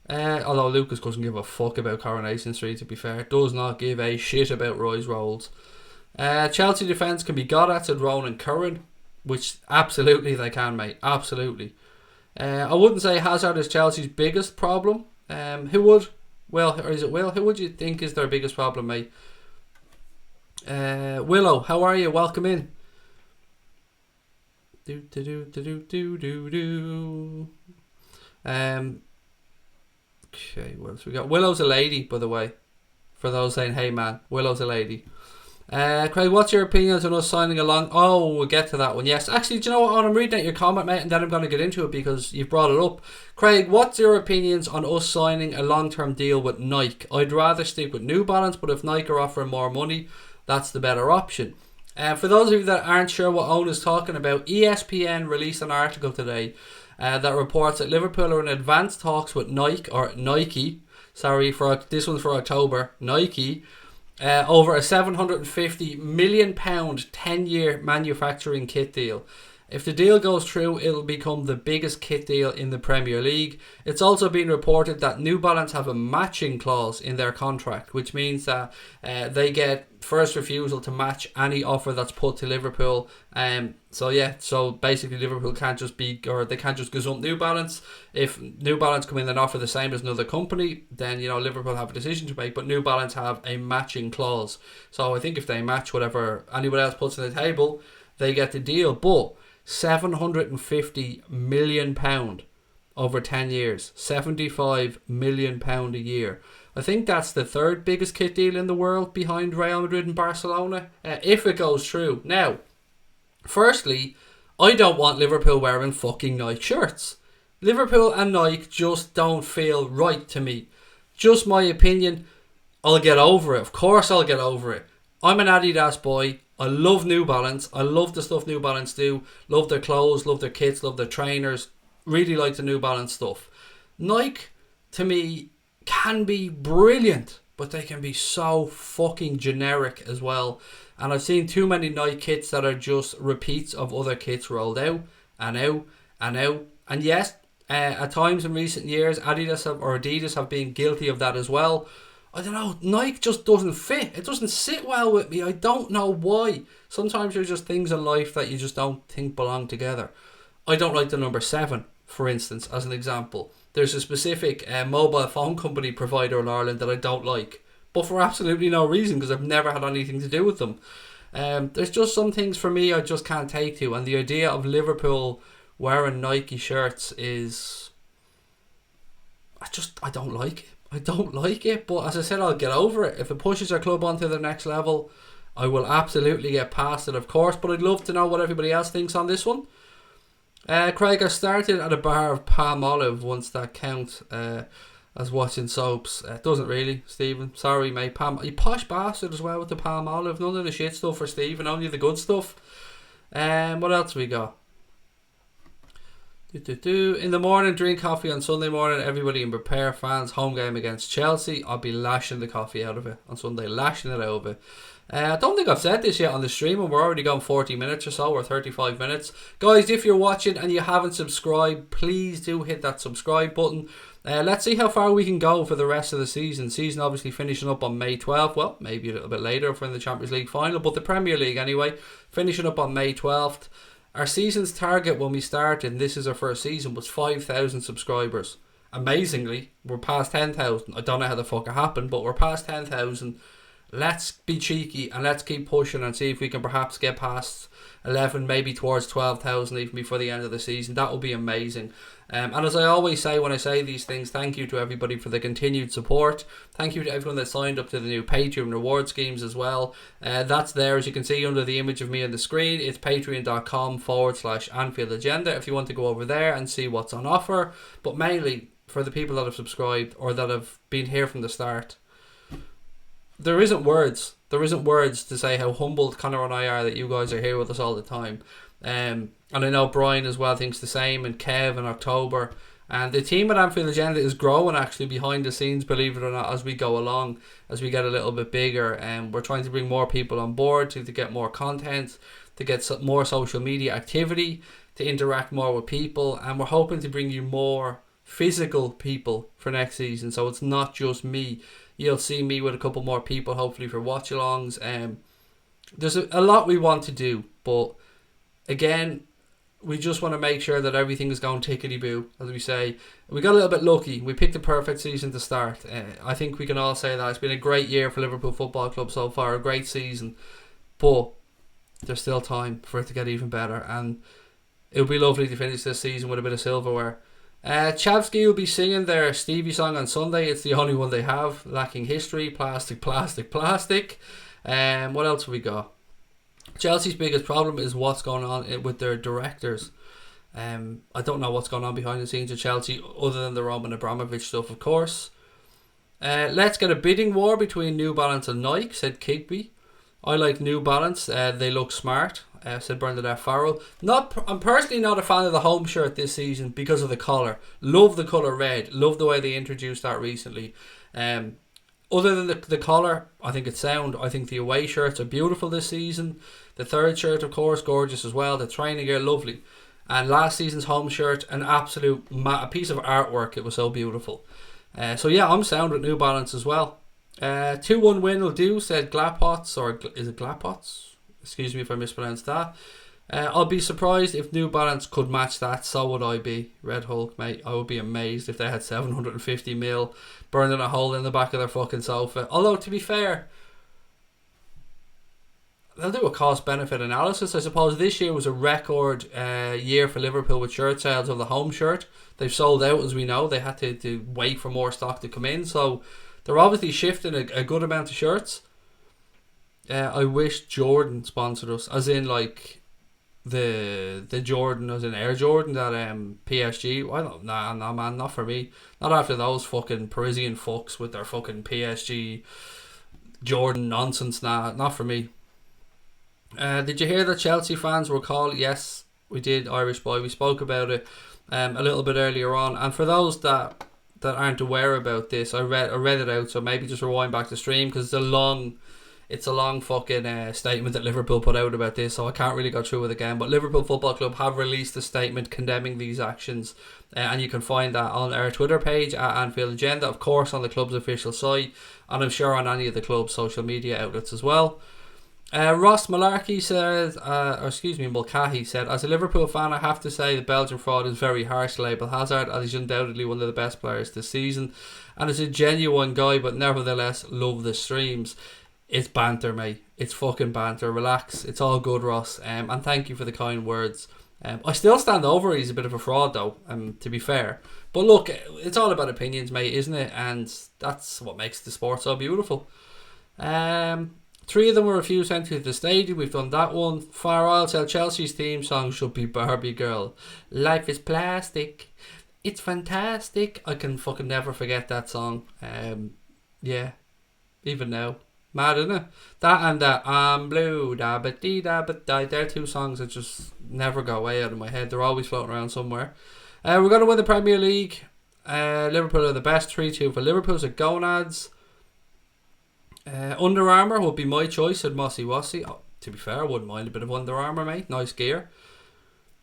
Although Lucas doesn't give a fuck about Coronation Street, to be fair. Does not give a shit about Roy's Rolls. Chelsea defence can be got at, said Ronan Curran. Which absolutely they can, mate. Absolutely. I wouldn't say Hazard is Chelsea's biggest problem. Who would? Well, or is it Will? Who would you think is their biggest problem, mate? Willow, how are you? Welcome in. Okay, what else we got? Willow's a lady, by the way. For those saying, hey man, Willow's a lady. Craig, what's your opinions on us signing along? Oh, we'll get to that one. Yes, actually, do you know what? I'm reading out your comment, mate, and then I'm going to get into it because you've brought it up. Craig, what's your opinions on us signing a long-term deal with Nike? I'd rather stick with New Balance, but if Nike are offering more money, that's the better option. For those of you that aren't sure what Owen is talking about, ESPN released an article today that reports that Liverpool are in advanced talks with Nike. Sorry, for this one's for October. Nike. Over a £750 million 10-year manufacturing kit deal. If the deal goes through, it'll become the biggest kit deal in the Premier League. It's also been reported that New Balance have a matching clause in their contract, which means that they get first refusal to match any offer that's put to Liverpool. So basically Liverpool can't just gazump New Balance. If New Balance come in and offer the same as another company, then Liverpool have a decision to make, but New Balance have a matching clause. So I think if they match whatever anyone else puts on the table, they get the deal. But £750 million over 10 years, £75 million a year. I think that's the third biggest kit deal in the world behind Real Madrid and Barcelona, if it goes through. Now, firstly, I don't want Liverpool wearing fucking Nike shirts. Liverpool and Nike just don't feel right to me. Just my opinion. I'll get over it. Of course I'll get over it. I'm an Adidas boy. I love New Balance. I love the stuff New Balance do. Love their clothes, love their kits, love their trainers. Really like the New Balance stuff. Nike, to me, can be brilliant, but they can be so fucking generic as well. And I've seen too many Nike kits that are just repeats of other kits rolled out and out and out. And yes, at times in recent years, Adidas have been guilty of that as well. I don't know, Nike just doesn't fit. It doesn't sit well with me. I don't know why. Sometimes there's just things in life that you just don't think belong together. I don't like the number 7, for instance, as an example. There's a specific mobile phone company provider in Ireland that I don't like, but for absolutely no reason, because I've never had anything to do with them. There's just some things for me I just can't take to, and the idea of Liverpool wearing Nike shirts is... I don't like it. I don't like it, but as I said, I'll get over it. If it pushes our club onto the next level, I will absolutely get past it, of course, but I'd love to know what everybody else thinks on this one. Craig, I started at a bar of palm olive once that counts as watching soaps. It doesn't really, Stephen. Sorry, mate. You posh bastard as well with the palm olive. None of the shit stuff for Stephen, only the good stuff. What else we got? In the morning, drink coffee on Sunday morning. Everybody in prepare. Fans, home game against Chelsea. I'll be lashing the coffee out of it on Sunday. Lashing it out of it. I don't think I've said this yet on the stream, and we're already gone 40 minutes or so, or 35 minutes. Guys, if you're watching and you haven't subscribed, please do hit that subscribe button. Let's see how far we can go for the rest of the season. Season obviously finishing up on May 12th. Well, maybe a little bit later if we're in the Champions League final, but the Premier League anyway, finishing up on May 12th. Our season's target when we started, and this is our first season, was 5,000 subscribers. Amazingly, we're past 10,000. I don't know how the fuck it happened, but we're past 10,000. Let's be cheeky and let's keep pushing and see if we can perhaps get past 11, maybe towards 12,000 even before the end of the season. That would be amazing. And as I always say when I say these things, thank you to everybody for the continued support. Thank you to everyone that signed up to the new Patreon reward schemes as well. That's there, as you can see under the image of me on the screen. It's patreon.com/Anfield Agenda if you want to go over there and see what's on offer. But mainly for the people that have subscribed or that have been here from the start. There isn't words to say how humbled Connor and I are that you guys are here with us all the time. And I know Brian as well thinks the same, and Kev and October. And the team at Anfield Agenda is growing actually behind the scenes, believe it or not, as we go along, as we get a little bit bigger. And we're trying to bring more people on board to get more content, to get more social media activity, to interact more with people. And we're hoping to bring you more physical people for next season. So it's not just me. You'll see me with a couple more people, hopefully, for watch-alongs. There's a lot we want to do, but again, we just want to make sure that everything is going tickety-boo, as we say. We got a little bit lucky. We picked the perfect season to start. I think we can all say that. It's been a great year for Liverpool Football Club so far, a great season. But there's still time for it to get even better, and it would be lovely to finish this season with a bit of silverware. Chavsky will be singing their Stevie song on Sunday. It's the only one they have. Lacking history, plastic, plastic, plastic. What else have we got? Chelsea's biggest problem is what's going on with their directors. I don't know what's going on behind the scenes at Chelsea other than the Roman Abramovich stuff, of course. Let's get a bidding war between New Balance and Nike, said Kigby. I like New Balance. They look smart, said Bernadette Farrell. I'm personally not a fan of the home shirt this season because of the colour. Love the colour red. Love the way they introduced that recently. Other than the colour, I think it's sound. I think the away shirts are beautiful this season. The third shirt, of course, gorgeous as well. The training gear, lovely. And last season's home shirt, an absolute a piece of artwork. It was so beautiful. So yeah, I'm sound with New Balance as well. 2-1 win will do, said Glapots, or is it Glapots? Excuse me if I mispronounced that. I'll be surprised if New Balance could match that. So would I be. Red Hulk, mate. I would be amazed if they had 750 mil burning a hole in the back of their fucking sofa. Although, to be fair, they'll do a cost-benefit analysis. I suppose this year was a record year for Liverpool with shirt sales of the home shirt. They've sold out, as we know. They had to wait for more stock to come in. So they're obviously shifting a good amount of shirts. I wish Jordan sponsored us, as in like the Jordan, as in Air Jordan that PSG. Nah, man, not for me. Not after those fucking Parisian fucks with their fucking PSG Jordan nonsense. Nah, not for me. Did you hear that Chelsea fans were called? Yes, we did, Irish boy. We spoke about it a little bit earlier on. And for those that aren't aware about this, I read it out. So maybe just rewind back to stream because it's a long fucking statement that Liverpool put out about this. So I can't really go through it again. But Liverpool Football Club have released a statement condemning these actions, and you can find that on our Twitter page at Anfield Agenda, of course, on the club's official site, and I'm sure on any of the club's social media outlets as well. Ross Mulcahy said, Mulcahy said, as a Liverpool fan, I have to say the Belgian fraud is very harsh to label Hazard, as he's undoubtedly one of the best players this season, and is a genuine guy, but nevertheless love the streams. It's banter, mate. It's fucking banter. Relax. It's all good, Ross. And thank you for the kind words. I still stand over he's a bit of a fraud, though, to be fair. But look, it's all about opinions, mate, isn't it? And that's what makes the sport so beautiful. 3 of them were refused entry to the stadium. We've done that one. Far Isle said Chelsea's theme song should be Barbie Girl. Life is plastic. It's fantastic. I can fucking never forget that song. Yeah, even now. Mad, isn't it? That and that I'm blue, da ba dee da ba die. They're 2 songs that just never go away out of my head. They're always floating around somewhere. We're going to win the Premier League. Liverpool are the best. 3-2 for Liverpool. So Gonads. Under Armour would be my choice, said Mossy Wassy. Oh, to be fair, I wouldn't mind a bit of Under Armour, mate. Nice gear.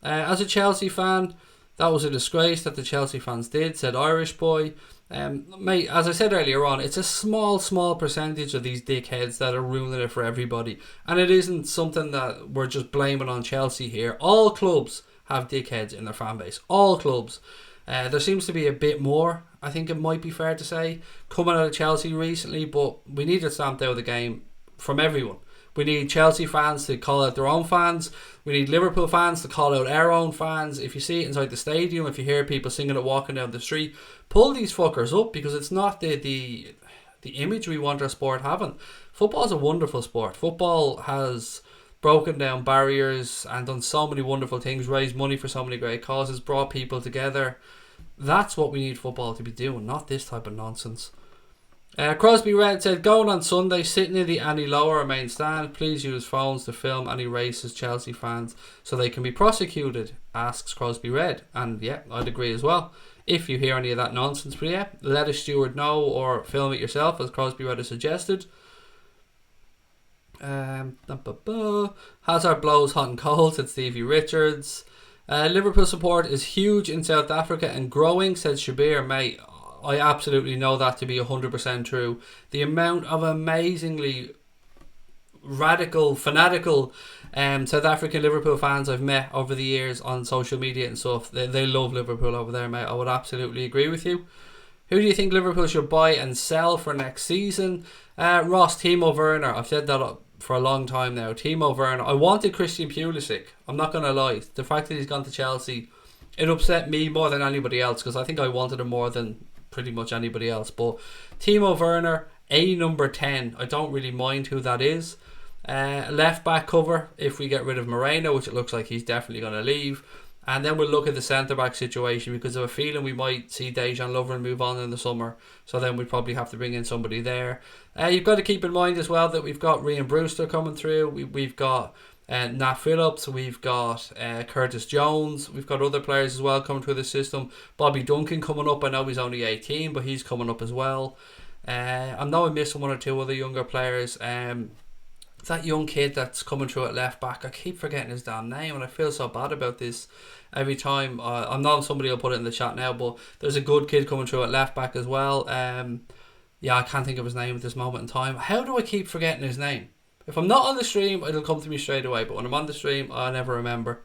As a Chelsea fan, that was a disgrace that the Chelsea fans did, said Irish boy. Mate, as I said earlier on, it's a small percentage of these dickheads that are ruining it for everybody. And it isn't something that we're just blaming on Chelsea here. All clubs have dickheads in their fan base. All clubs. There seems to be a bit more, I think it might be fair to say, coming out of Chelsea recently, but we need it stamped out of the game from everyone. We need Chelsea fans to call out their own fans. We need Liverpool fans to call out our own fans. If you see it inside the stadium, if you hear people singing it walking down the street, pull these fuckers up, because it's not the image we want our sport having. Football is a wonderful sport. Football has broken down barriers and done so many wonderful things, raised money for so many great causes, brought people together. That's what we need football to be doing, not this type of nonsense. Crosby Red said, going on Sunday, sitting in the Annie Lower main stand, please use phones to film any racist Chelsea fans so they can be prosecuted, asks Crosby Red. And yeah, I'd agree as well. If you hear any of that nonsense, but yeah, let a steward know or film it yourself, as Crosby Red has suggested. Hazard blows hot and cold, said Stevie Richards. Liverpool support is huge in South Africa and growing, said Shabir. Mate, I absolutely know that to be 100% true. The amount of amazingly radical, fanatical South African Liverpool fans I've met over the years on social media and stuff, they love Liverpool over there, mate. I would absolutely agree with you. Who do you think Liverpool should buy and sell for next season? Ross, Timo Werner. I've said that for a long time now. Timo Werner. I wanted Christian Pulisic. I'm not going to lie. The fact that he's gone to Chelsea, it upset me more than anybody else, because I think I wanted him more than pretty much anybody else. But Timo Werner, a number 10. I don't really mind who that is. Left back cover, if we get rid of Moreno, which it looks like he's definitely going to leave. And then we'll look at the centre back situation, because I have a feeling we might see Dejan Lovren move on in the summer. So then we'd probably have to bring in somebody there. You've got to keep in mind as well that we've got Ryan Brewster coming through. We've got Nat Phillips. We've got Curtis Jones. We've got other players as well coming through the system. Bobby Duncan coming up. I know he's only 18, but he's coming up as well. I know I'm missing one or two other younger players. That young kid that's coming through at left back, I keep forgetting his damn name, and I feel so bad about this every time. I know somebody will put it in the chat now, but there's a good kid coming through at left back as well. Yeah, I can't think of his name at this moment in time. How do I keep forgetting his name? If I'm not on the stream, it'll come to me straight away, but when I'm on the stream, I never remember.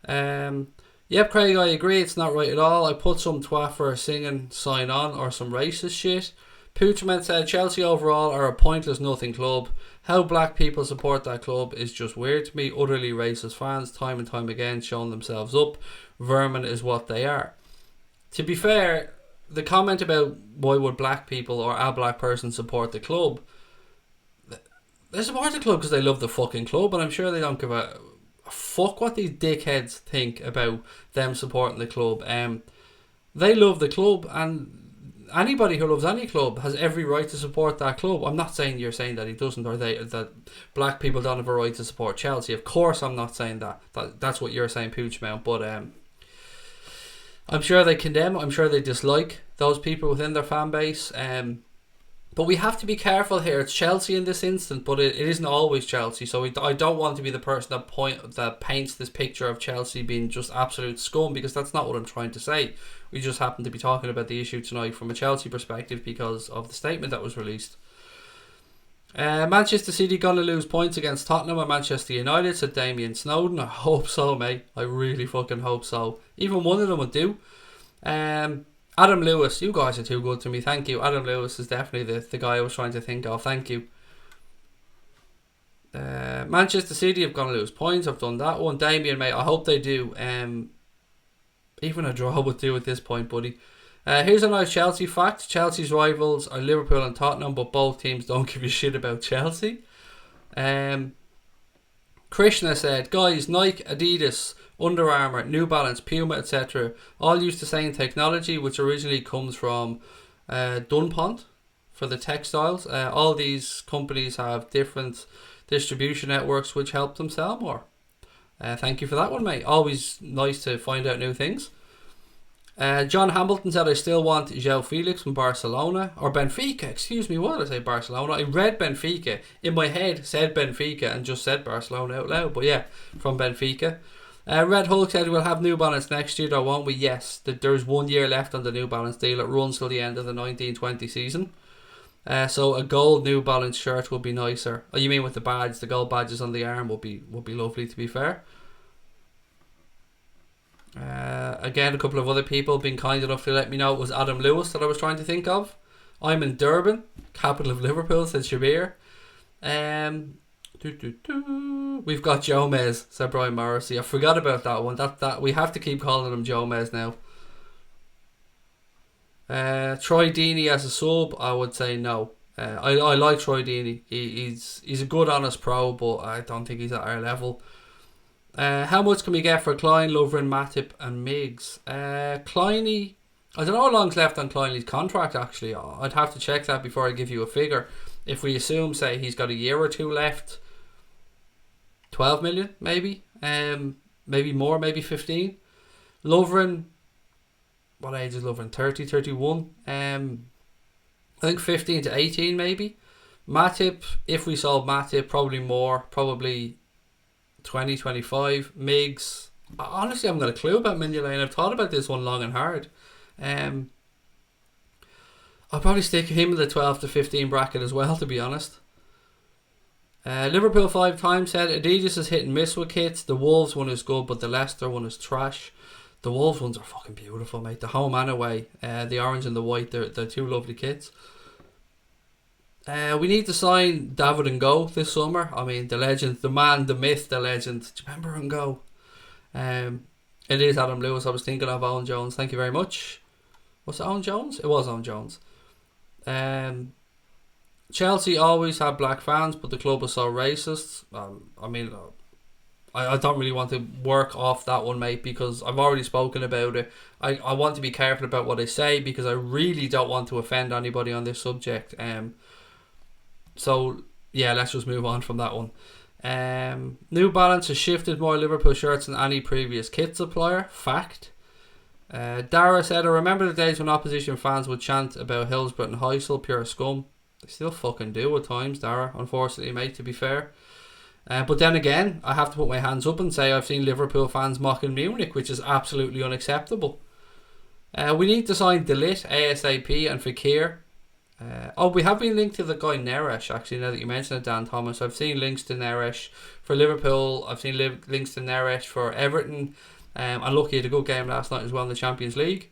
Yep, Craig, I agree, it's not right at all. I put some twat for a singing sign on or some racist shit. Poochman said Chelsea overall are a pointless nothing club. How black people support that club is just weird to me. Utterly racist fans, time and time again, showing themselves up. Vermin is what they are. To be fair, the comment about why would black people or a black person support the club, they support the club because they love the fucking club, and I'm sure they don't give a fuck what these dickheads think about them supporting the club. They love the club, and anybody who loves any club has every right to support that club. I'm not saying you're saying that he doesn't, or that black people don't have a right to support Chelsea. Of course I'm not saying that. That's what you're saying, Poochmount. But I'm sure they condemn, I'm sure they dislike those people within their fan base. But we have to be careful here. It's Chelsea in this instance, but it isn't always Chelsea. So I don't want to be the person that paints this picture of Chelsea being just absolute scum, because that's not what I'm trying to say. We just happen to be talking about the issue tonight from a Chelsea perspective because of the statement that was released. Manchester City gonna lose points against Tottenham and Manchester United, said Damien Snowden. I hope so, mate. I really fucking hope so. Even one of them would do. Adam Lewis, you guys are too good to me. Thank you. Adam Lewis is definitely the guy I was trying to think of. Thank you. Manchester City have gonna lose points. I've done that one. Damien, mate, I hope they do. Even a draw would do at this point, buddy. Here's a nice Chelsea fact. Chelsea's rivals are Liverpool and Tottenham, but both teams don't give a shit about Chelsea. Krishna said, guys, Nike, Adidas, Under Armour, New Balance, Puma, etc. all use the same technology, which originally comes from Dunpont for the textiles. All these companies have different distribution networks which help them sell more. Thank you for that one, mate. Always nice to find out new things. John Hamilton said, I still want João Felix from Barcelona, or Benfica, excuse me, what did I say, Barcelona? I read Benfica, in my head said Benfica and just said Barcelona out loud, but yeah, from Benfica. Red Hulk said, we'll have New Balance next year, though, won't we? Yes, there's 1 year left on the New Balance deal. It runs till the end of the 1920 season. So a gold New Balance shirt would be nicer. Oh, you mean with the badge? The gold badges on the arm would be lovely, to be fair. Again, a couple of other people being kind enough to let me know it was Adam Lewis that I was trying to think of. I'm in Durban, capital of Liverpool, said Shabir. We've got Jomez, said Brian Morrissey. I forgot about that one. That we have to keep calling him Jomez now. Troy Deeney as a sub, I would say no. I like Troy Deeney. He's a good, honest pro, but I don't think he's at our level. How much can we get for Klein, Lovren, Matip and Miggs? Kleiny, I don't know how long's left on Kleiny's contract, actually. I'd have to check that before I give you a figure. If we assume, say, he's got a year or two left, 12 million maybe, maybe more, maybe 15. Lovren, what age is Lovren? 30, 31. I think 15 to 18 maybe. Matip, if we sold Matip, probably more, probably 20, 25. Miggs, honestly I haven't got a clue about Mignolet. I've thought about this one long and hard. I'll probably stick him in the 12 to 15 bracket as well, to be honest. Liverpool 5 times said Adidas is hit and miss with kits. The Wolves one is good, but the Leicester one is trash. The Wolves ones are fucking beautiful, mate. The home and away, the orange and the white, they're two lovely kits. We need to sign David and Go this summer. I mean, the legend, the man, the myth, the legend. Do you remember and Go? It is Adam Lewis. I was thinking of Owen Jones. Thank you very much. Was it Owen Jones? It was Owen Jones. Chelsea always had black fans, but the club was so racist. I don't really want to work off that one, mate, because I've already spoken about it. I want to be careful about what I say because I really don't want to offend anybody on this subject. So, yeah, let's just move on from that one. New Balance has shifted more Liverpool shirts than any previous kit supplier. Fact. Dara said, I remember the days when opposition fans would chant about Hillsborough and Heysel, pure scum. They still fucking do at times, Dara, unfortunately, mate, to be fair. But then again, I have to put my hands up and say I've seen Liverpool fans mocking Munich, which is absolutely unacceptable. We need to sign Delit, ASAP, and Fekir. We have been linked to the guy Neresh, actually, now that you mention it, Dan Thomas. I've seen links to Neresh for Liverpool. I've seen links to Neresh for Everton. And look, he had a good game last night as well in the Champions League.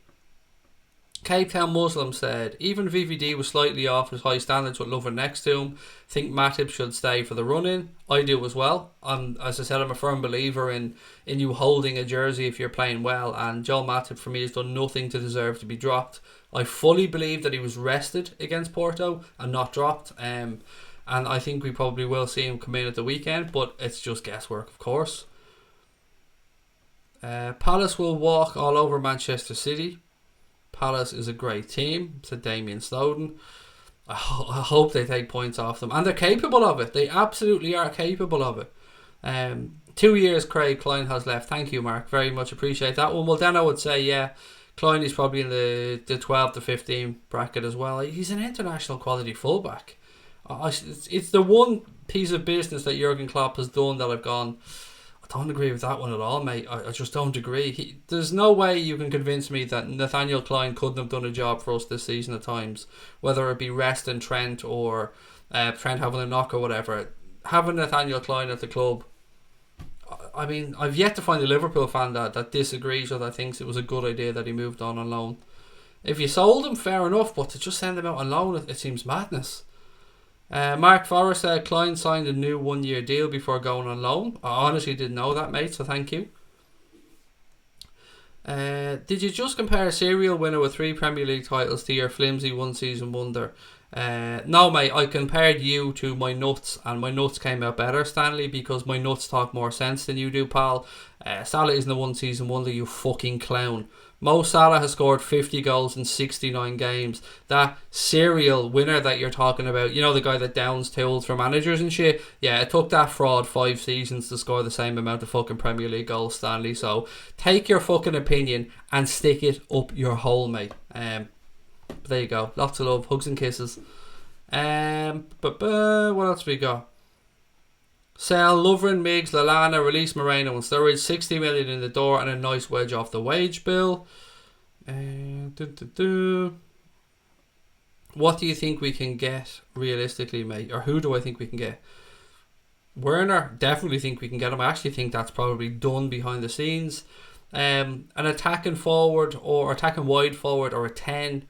Cape Town Muslim said, even VVD was slightly off his high standards with Lovren next to him. Think Matip should stay for the run-in. I do as well. As I said, I'm a firm believer in you holding a jersey if you're playing well, and Joel Matip for me has done nothing to deserve to be dropped. I fully believe that he was rested against Porto and not dropped, and I think we probably will see him come in at the weekend, but it's just guesswork, of course. Palace will walk all over Manchester City. Palace is a great team, said Damien Snowden. I hope they take points off them, and they're capable of it. They absolutely are capable of it. 2 years Craig Klein has left. Thank you, Mark, very much appreciate that one. Well, then I would say, yeah, Klein is probably in the 12 to 15 bracket as well. He's an international quality fullback. It's the one piece of business that Jurgen Klopp has done that I've gone, I don't agree with that one at all, mate. I just don't agree. There's no way you can convince me that Nathaniel Klein couldn't have done a job for us this season at times, whether it be resting Trent or Trent having a knock or whatever. Having Nathaniel Klein at the club, I mean, I've yet to find a Liverpool fan that disagrees or that thinks it was a good idea that he moved on loan. If you sold him, fair enough, but to just send him out on loan, it seems madness. Mark Forrest said Klein signed a new 1 year deal before going on loan. I honestly didn't know that, mate, so thank you. Did you just compare a serial winner with 3 Premier League titles to your flimsy one season wonder? No, mate, I compared you to my nuts, and my nuts came out better, Stanley, because my nuts talk more sense than you do, pal. Salah isn't a one season wonder, you fucking clown. Mo Salah has scored 50 goals in 69 games. That serial winner that you're talking about, you know, the guy that downs tools for managers and shit, yeah, it took that fraud 5 seasons to score the same amount of fucking Premier League goals, Stanley. So take your fucking opinion and stick it up your hole, mate. There you go. Lots of love, hugs and kisses. What else we got? Sell Lovren, Miggs, Lallana, release Moreno and steroids, 60 million in the door and a nice wedge off the wage bill. What do you think we can get realistically, mate? Or who do I think we can get? Werner, definitely think we can get him. I actually think that's probably done behind the scenes. An attacking forward or attacking wide forward or a 10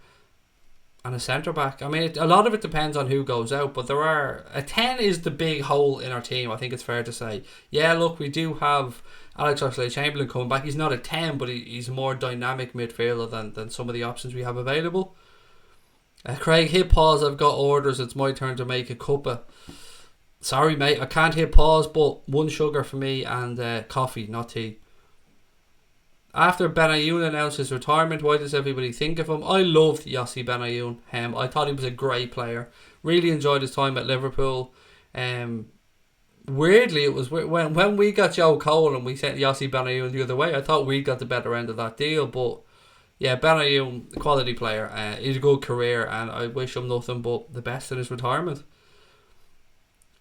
and a centre back. I mean, a lot of it depends on who goes out, but a 10 is the big hole in our team, I think it's fair to say. Yeah, look, we do have Alex Oxlade-Chamberlain coming back. He's not a 10, but he's a more dynamic midfielder than some of the options we have available. Craig, hit pause, I've got orders, it's my turn to make a cuppa. Sorry, mate, I can't hit pause, but 1 sugar for me and coffee, not tea. After Benayoun announced his retirement, why does everybody think of him? I loved Yossi Benayoun. I thought he was a great player. Really enjoyed his time at Liverpool. Weirdly, it was when we got Joe Cole and we sent Yossi Benayoun the other way, I thought we got the better end of that deal. But yeah, Benayoun, quality player. He's a good career and I wish him nothing but the best in his retirement.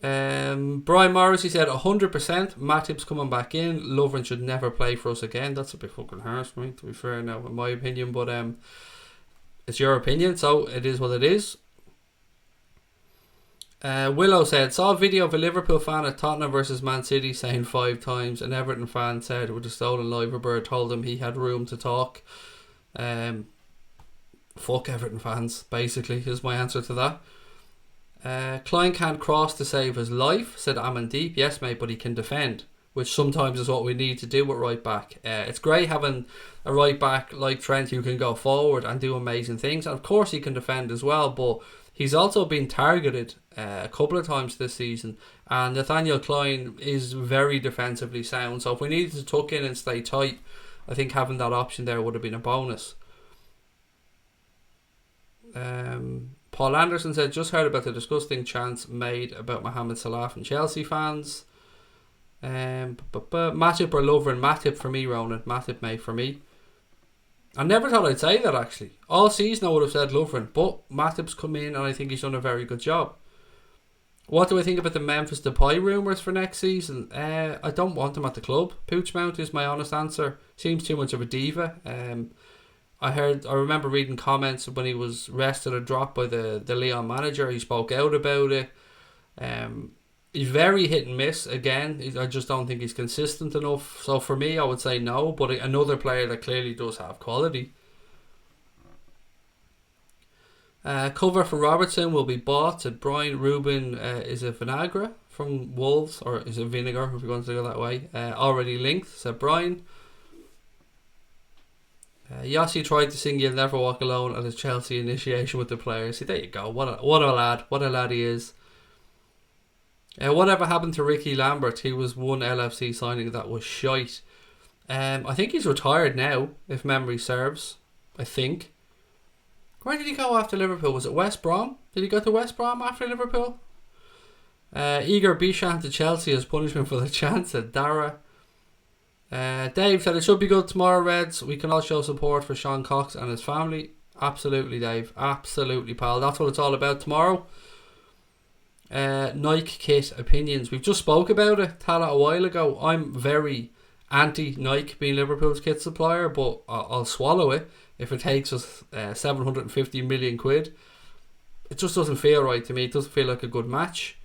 Brian Morrissey said 100% Matip's coming back in. Lovren should never play for us again. That's a bit fucking harsh for me, to be fair now, in my opinion, but it's your opinion, so it is what it is. Willow said, saw a video of a Liverpool fan at Tottenham versus Man City saying 5 times. An Everton fan said with a stolen liver bird told him he had room to talk. Fuck Everton fans, basically, is my answer to that. Klein can't cross to save his life, said Amandeep. Yes, mate, but he can defend, which sometimes is what we need to do with right back. It's great having a right back like Trent who can go forward and do amazing things, and of course he can defend as well, but He's also been targeted a couple of times this season, and Nathaniel Klein is very defensively sound. So if we needed to tuck in and stay tight, I think having that option there would have been a bonus. Paul Anderson said, just heard about the disgusting chants made about Mohamed Salah from Chelsea fans. Matip or Lovren? Matip for me, Ronan. Matip, mate, for me. I never thought I'd say that, actually. All season I would have said Lovren, but Matip's come in and I think he's done a very good job. What do I think about the Memphis Depay rumours for next season? I don't want him at the club. Poochmount is my honest answer. Seems too much of a diva. I remember reading comments when he was rested or dropped by the Lyon manager. He spoke out about it. He's very hit and miss. Again, I just don't think he's consistent enough. So for me, I would say no. But another player that clearly does have quality. Cover for Robertson will be bought at Brian Rubin. Is it Vinagre from Wolves? Or is it Vinegar, if you're going to go that way? Already linked, said Brian. Yossi tried to sing You'll Never Walk Alone at his Chelsea initiation with the players. See, there you go. What a lad. What a lad he is. Whatever happened to Ricky Lambert? He was one LFC signing that was shite. I think he's retired now, if memory serves. I think. Where did he go after Liverpool? Was it West Brom? Did he go to West Brom after Liverpool? Igor Bishan to Chelsea as punishment for the chance at Dara. Dave said it should be good tomorrow, Reds. We can all show support for Sean Cox and his family. Absolutely, Dave. Absolutely, pal. That's what it's all about tomorrow. Nike kit opinions. We've just spoke about it, Tala, a while ago. I'm very anti-Nike being Liverpool's kit supplier, but I'll swallow it if it takes us 750 million quid. It just doesn't feel right to me. It doesn't feel like a good match.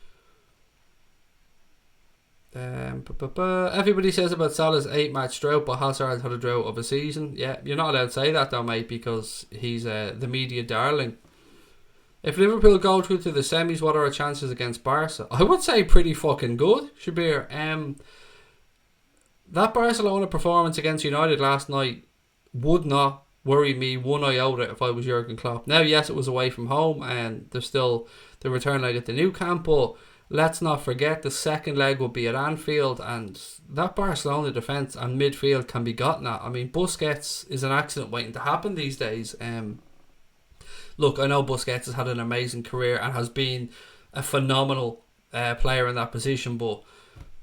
Everybody says about Salah's 8-match drought, but Hazard had a drought of a season. Yeah, you're not allowed to say that though, mate, because he's the media darling. If Liverpool go through to the semis, what are our chances against Barca? I would say pretty fucking good, Shabir. That Barcelona performance against United last night would not worry me one iota if I was Jurgen Klopp. Now, yes, it was away from home and there's still the return leg at the new camp, but let's not forget the second leg will be at Anfield, and that Barcelona defence and midfield can be gotten at. I mean, Busquets is an accident waiting to happen these days. Look, I know Busquets has had an amazing career and has been a phenomenal player in that position, but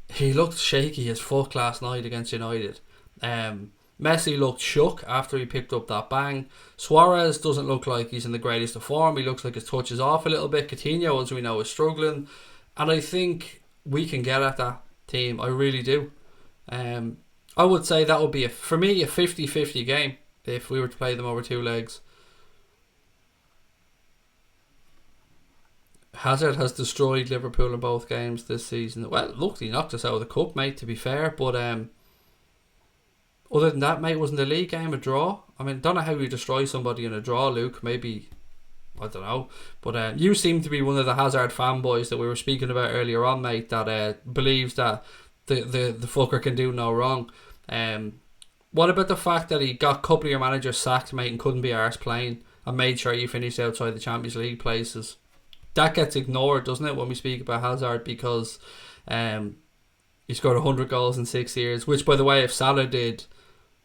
he looked shaky as fuck last night against United. Messi looked shook after he picked up that bang. Suarez doesn't look like he's in the greatest of form. He looks like his touch is off a little bit. Coutinho, as we know, is struggling. And I think we can get at that team. I really do. I would say that would be, for me, a 50-50 game if we were to play them over two legs. Hazard has destroyed Liverpool in both games this season. Well, look, he knocked us out of the cup, mate, to be fair. But other than that, mate, wasn't the league game a draw? I mean, don't know how you destroy somebody in a draw, Luke. Maybe, I don't know. But you seem to be one of the Hazard fanboys that we were speaking about earlier on, mate, that believes that the fucker can do no wrong. What about the fact that he got a couple of your managers sacked, mate, and couldn't be arsed playing and made sure you finished outside the Champions League places? That gets ignored, doesn't it, when we speak about Hazard, because he scored 100 goals in 6 years, which, by the way, if Salah did,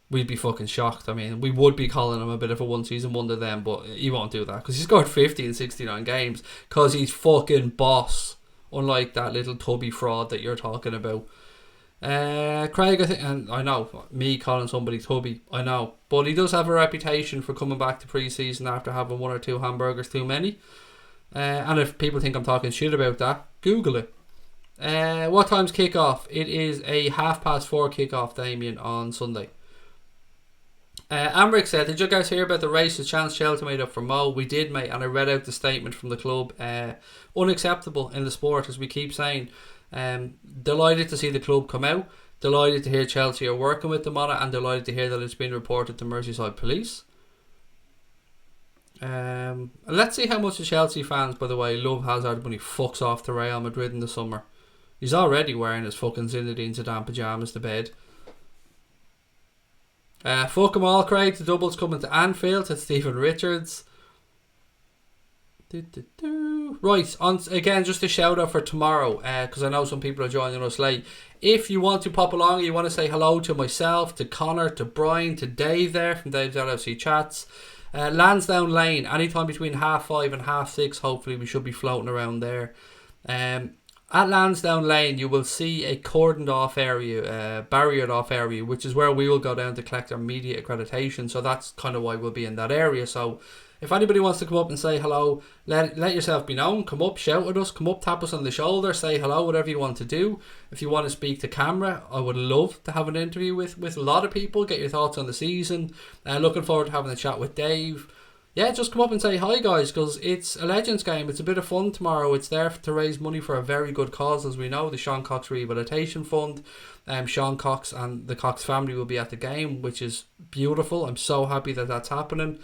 we'd be fucking shocked. I mean, we would be calling him a bit of a one-season wonder then, but he won't do that, because he scored 50 in 69 games, because he's fucking boss, unlike that little tubby fraud that you're talking about. Craig, I think, and I know, me calling somebody tubby, I know, but he does have a reputation for coming back to pre-season after having one or two hamburgers too many. And if people think I'm talking shit about that, Google it. What time's kick-off? It is a 4:30 kick-off, Damien, on Sunday. Amric said, did you guys hear about the racist chance Chelsea made up for Mo? We did, mate, and I read out the statement from the club. Unacceptable in the sport, as we keep saying. Delighted to see the club come out. Delighted to hear Chelsea are working with them on it, and delighted to hear that it's been reported to Merseyside Police. Let's see how much the Chelsea fans, by the way, love Hazard when he fucks off to Real Madrid in the summer. He's already wearing his fucking Zinedine Zidane pyjamas to bed. Fuck them all, Craig. The double's coming to Anfield. It's Stephen Richards. Right, again, just a shout out for tomorrow, because I know some people are joining us late. If you want to pop along, you want to say hello to myself, to Connor, to Brian, to Dave there from Dave's LFC Chats. Lansdowne Lane, anytime between 5:30 and 6:30, hopefully we should be floating around there. At Lansdowne Lane, you will see a cordoned off area, barriered off area, which is where we will go down to collect our media accreditation. So that's kind of why we'll be in that area. So if anybody wants to come up and say hello, let yourself be known. Come up, shout at us, come up, tap us on the shoulder, say hello, whatever you want to do. If you want to speak to camera, I would love to have an interview with a lot of people, get your thoughts on the season. Looking forward to having a chat with Dave. Yeah, just come up and say hi, guys, because it's a Legends game. It's a bit of fun tomorrow. It's there to raise money for a very good cause, as we know, the Sean Cox Rehabilitation Fund. Sean Cox and the Cox family will be at the game, which is beautiful. I'm so happy that that's happening.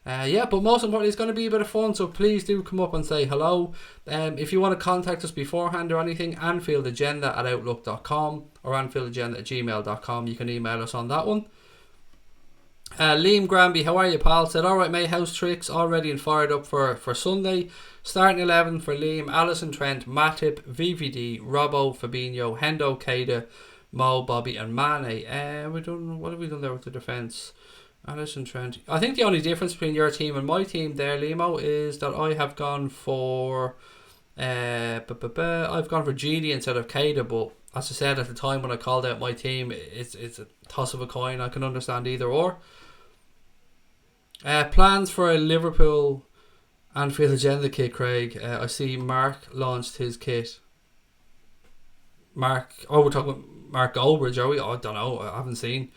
But most importantly, it's going to be a bit of fun, so please do come up and say hello. If you want to contact us beforehand or anything, AnfieldAgenda@outlook.com or AnfieldAgenda@gmail.com. You can email us on that one. Liam Granby, how are you, pal? Said, alright mate, house tricks all ready and fired up for Sunday. Starting 11 for Liam: Allison, Trent, Matip, VVD, Robbo, Fabinho, Hendo, Keita, Mo, Bobby and Mane. What have we done there with the defence? Allison, Trent. I think the only difference between your team and my team there, Limo, is that I have gone for I've gone for Genie instead of Keita, but as I said at the time when I called out my team, it's a toss of a coin. I can understand either or. Plans for a Liverpool Anfield Agenda kit, Craig. I see Mark launched his kit. We're talking about Mark Goldbridge, are we? I don't know. I haven't seen.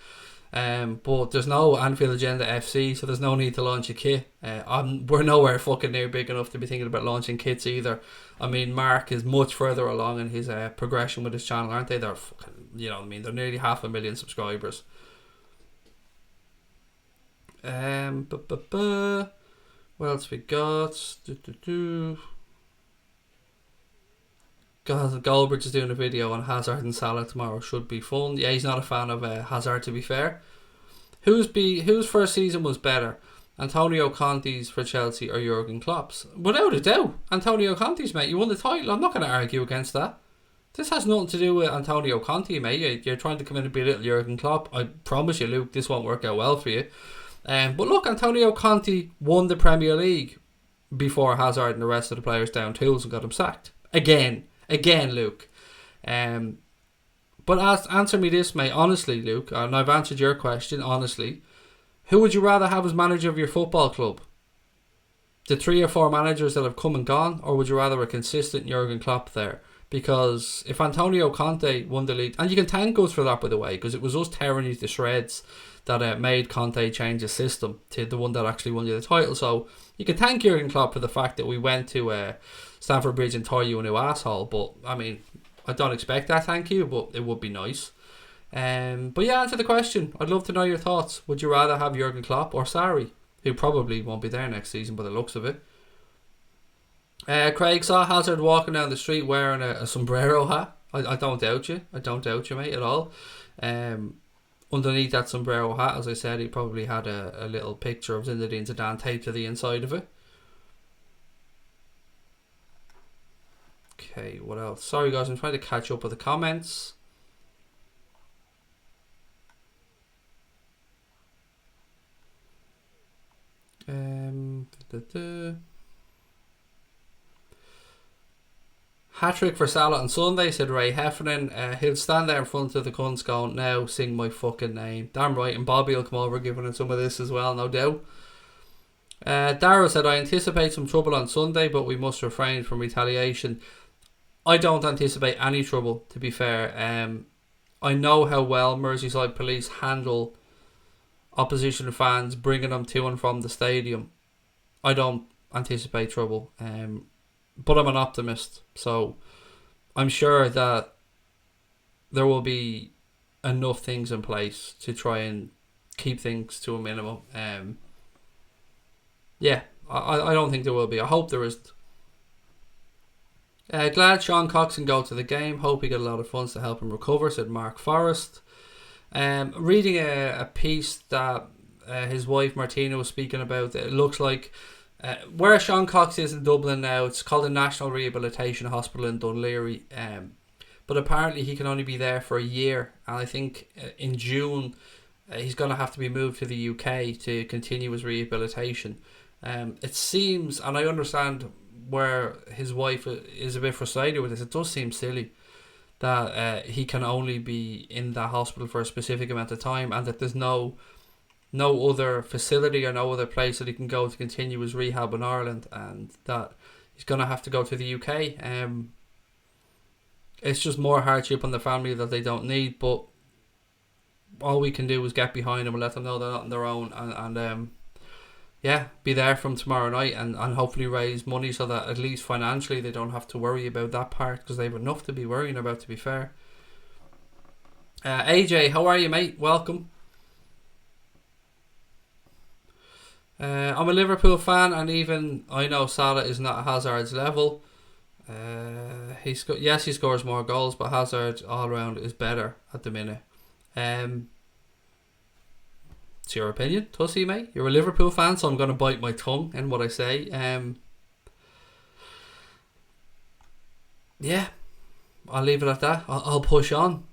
But there's no Anfield Agenda FC, so there's no need to launch a kit. We're nowhere fucking near big enough to be thinking about launching kits either. I mean, Mark is much further along in his progression with his channel, aren't they? They're fucking, you know what I mean? They're nearly 500,000 subscribers. What else we got? Goldbridge is doing a video on Hazard and Salah tomorrow. Should be fun. Yeah, he's not a fan of Hazard, to be fair. Whose first season was better? Antonio Conte's for Chelsea or Jurgen Klopp's? Without a doubt, Antonio Conte's, mate. You won the title. I'm not going to argue against that. This has nothing to do with Antonio Conte, mate. You're trying to come in and be a little Jurgen Klopp. I promise you, Luke, this won't work out well for you. But look, Antonio Conte won the Premier League before Hazard and the rest of the players down tools and got him sacked. Again, Luke. But answer me this, mate. Honestly, Luke, and I've answered your question, honestly. Who would you rather have as manager of your football club? The 3 or 4 managers that have come and gone, or would you rather a consistent Jurgen Klopp there? Because if Antonio Conte won the league, and you can thank us for that, by the way, because it was us tearing you to shreds that made Conte change his system to the one that actually won you the title. So you can thank Jurgen Klopp for the fact that we went to Stamford Bridge and tore you a new asshole. But I mean, I don't expect that, thank you, but it would be nice. But yeah, answer the question. I'd love to know your thoughts. Would you rather have Jurgen Klopp or Sarri, who probably won't be there next season by the looks of it? Craig saw Hazard walking down the street wearing a sombrero hat. I don't doubt you. I don't doubt you, mate, at all. Underneath that sombrero hat, as I said, he probably had a little picture of Zinedine Zidane taped to the inside of it. Okay, what else? Sorry guys, I'm trying to catch up with the comments. Hat-trick for Salah on Sunday, said Ray Heffernan. He'll stand there in front of the cunts going, now sing my fucking name. Damn right, and Bobby will come over giving him some of this as well, no doubt. Darrow said, I anticipate some trouble on Sunday, but we must refrain from retaliation. I don't anticipate any trouble, to be fair. I know how well Merseyside police handle opposition fans, bringing them to and from the stadium. I don't anticipate trouble. But I'm an optimist, so I'm sure that there will be enough things in place to try and keep things to a minimum. I don't think there will be. I hope there isn't. Glad Sean Cox can go to the game. Hope he got a lot of funds to help him recover, said Mark Forrest. Reading a piece that his wife Martina was speaking about. It looks like Where Sean Cox is in Dublin now, it's called the National Rehabilitation Hospital in Dunleary. But apparently he can only be there for a year, and I think in June he's going to have to be moved to the UK to continue his rehabilitation. It seems, and I understand where his wife is a bit frustrated with this, it does seem silly that he can only be in that hospital for a specific amount of time, and that there's no other facility or no other place that he can go to continue his rehab in Ireland, and that he's going to have to go to the UK. It's just more hardship on the family that they don't need, but all we can do is get behind them and let them know they're not on their own, and be there from tomorrow night, and hopefully raise money so that at least financially they don't have to worry about that part, because they have enough to be worrying about, to be fair. AJ, how are you, mate? Welcome. I'm a Liverpool fan, and even I know Salah is not Hazard's level. He scores more goals, but Hazard all round is better at the minute. It's your opinion, Tussy, mate. You're a Liverpool fan, so I'm going to bite my tongue in what I say. I'll leave it at that. I'll push on.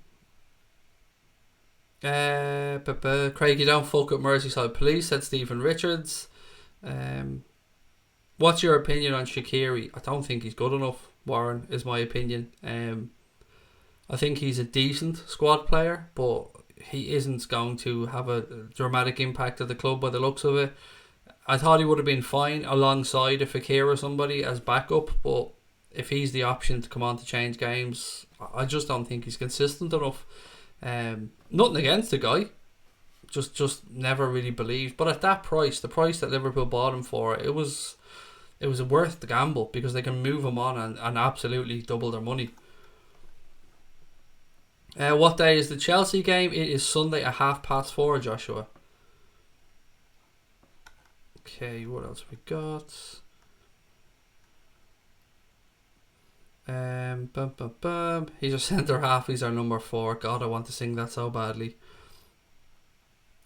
Craig, you don't fuck up Merseyside Police, said Stephen Richards. What's your opinion on Shaqiri? I don't think he's good enough, Warren, is my opinion. I think he's a decent squad player, but he isn't going to have a dramatic impact at the club by the looks of it. I thought he would have been fine alongside a Fekir or somebody as backup, but if he's the option to come on to change games, I just don't think he's consistent enough. Nothing against the guy, just never really believed. But at that price, the price that Liverpool bought him for, it was worth the gamble, because they can move him on and absolutely double their money. What day is the Chelsea game? It is Sunday at 4:30, Joshua. Okay, what else we got? He's our centre half. He's our number 4. God, I want to sing that so badly.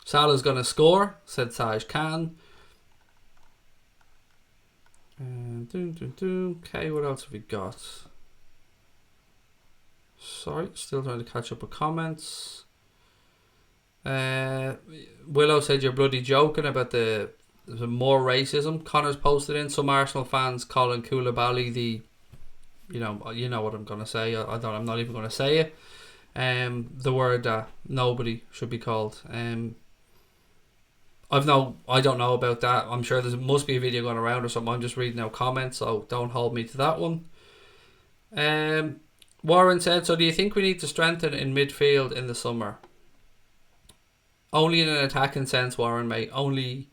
Salah's gonna score, said Taj Khan. Okay, what else have we got? Sorry, still trying to catch up with comments. Willow said you're bloody joking about the more racism. Connor's posted in. Some Arsenal fans calling Koulibaly the, you know what I'm gonna say. I'm not even gonna say it. The word that nobody should be called. I don't know about that. I'm sure there must be a video going around or something. I'm just reading out comments, so don't hold me to that one. Warren said, so do you think we need to strengthen in midfield in the summer? Only in an attacking sense, Warren, mate. Only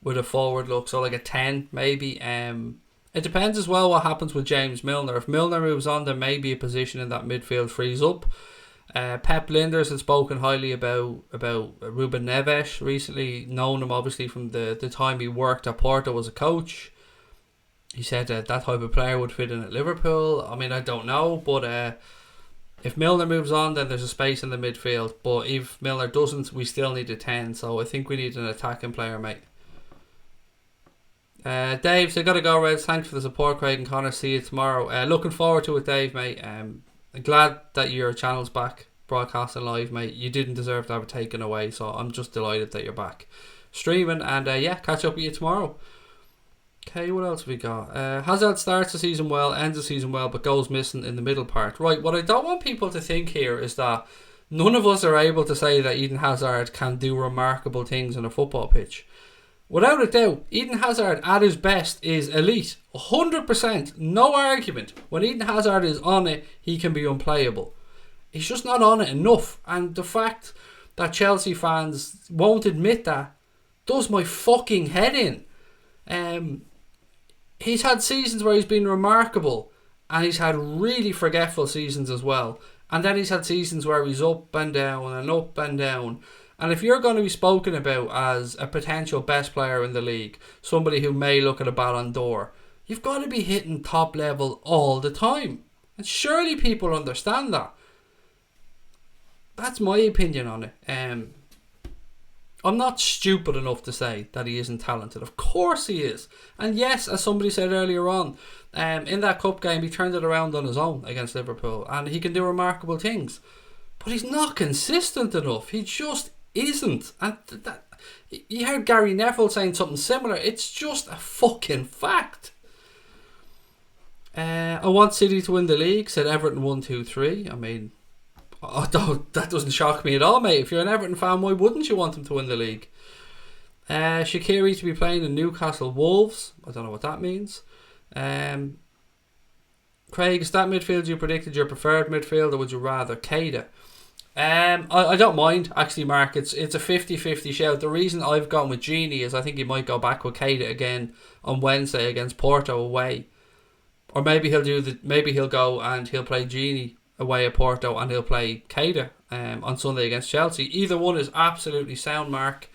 with a forward look, so like a 10 maybe. It depends as well what happens with James Milner. If Milner moves on, there may be a position in that midfield frees up. Pep Linders had spoken highly about Ruben Neves recently, known him obviously from the time he worked at Porto as a coach. He said that type of player would fit in at Liverpool. I mean, I don't know, but if Milner moves on, then there's a space in the midfield. But if Milner doesn't, we still need a 10. So I think we need an attacking player, mate. Dave, so gotta go, Reds. Thanks for the support, Craig and Connor. See you tomorrow. Looking forward to it, Dave, mate. I'm glad that your channel's back broadcasting live, mate. You didn't deserve to have it taken away, so I'm just delighted that you're back streaming. And catch up with you tomorrow. Okay, what else have we got? Hazard starts the season well, ends the season well, but goes missing in the middle part. Right, what I don't want people to think here is that none of us are able to say that Eden Hazard can do remarkable things on a football pitch. Without a doubt, Eden Hazard at his best is elite. 100%, no argument. When Eden Hazard is on it, he can be unplayable. He's just not on it enough. And the fact that Chelsea fans won't admit that does my fucking head in. He's had seasons where he's been remarkable, and he's had really forgetful seasons as well. And then he's had seasons where he's up and down and up and down. And if you're going to be spoken about as a potential best player in the league, somebody who may look at a Ballon d'Or, you've got to be hitting top level all the time. And surely people understand that. That's my opinion on it. I'm not stupid enough to say that he isn't talented. Of course he is. And yes, as somebody said earlier on, in that cup game, he turned it around on his own against Liverpool. And he can do remarkable things. But he's not consistent enough. He just isn't. And you heard Gary Neville saying something similar. It's just a fucking fact. I want City to win the league, said Everton 1-2-3. I mean, that doesn't shock me at all, mate. If you're an Everton fan, why wouldn't you want them to win the league? Shaqiri to be playing in Newcastle Wolves. I don't know what that means. Craig, is that midfield you predicted your preferred midfield, or would you rather Keita? I don't mind, actually, Mark. It's a 50-50 shout. The reason I've gone with Gini is I think he might go back with Keita again on Wednesday against Porto away. Or maybe he'll go and he'll play Gini away at Porto and he'll play Keita on Sunday against Chelsea. Either one is absolutely sound, Mark.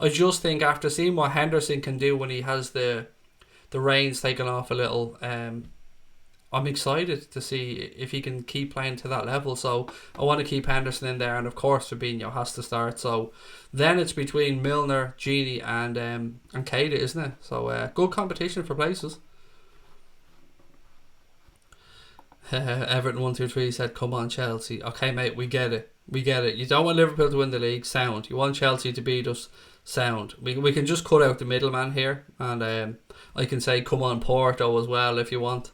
I just think after seeing what Henderson can do when he has the reins taken off a little, I'm excited to see if he can keep playing to that level. So I want to keep Henderson in there, and of course Fabinho has to start. So then it's between Milner, Gini and Keita, isn't it? So good competition for places. Everton 1-2-3 said, come on Chelsea. Okay, mate, we get it. You don't want Liverpool to win the league, sound. You want Chelsea to beat us, sound. We can just cut out the middleman here, and I can say come on Porto as well if you want.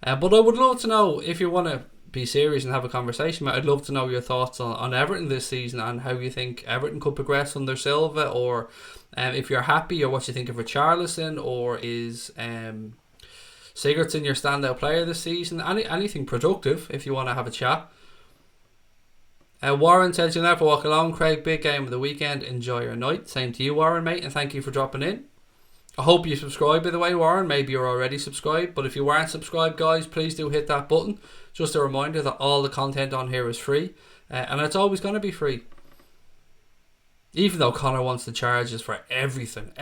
But I would love to know, if you want to be serious and have a conversation, mate, I'd love to know your thoughts on Everton this season and how you think Everton could progress under Silva, or if you're happy, or what you think of Richarlison, or is Sigurdsson your standout player this season. Anything productive if you want to have a chat. Warren says, you'll never walk alone, Craig. Big game of the weekend. Enjoy your night. Same to you, Warren, mate, and thank you for dropping in. I hope you subscribe, by the way, Warren. Maybe you're already subscribed, but if you aren't subscribed, guys, please do hit that button. Just a reminder that all the content on here is free, and it's always going to be free. Even though Connor wants to charge us for everything.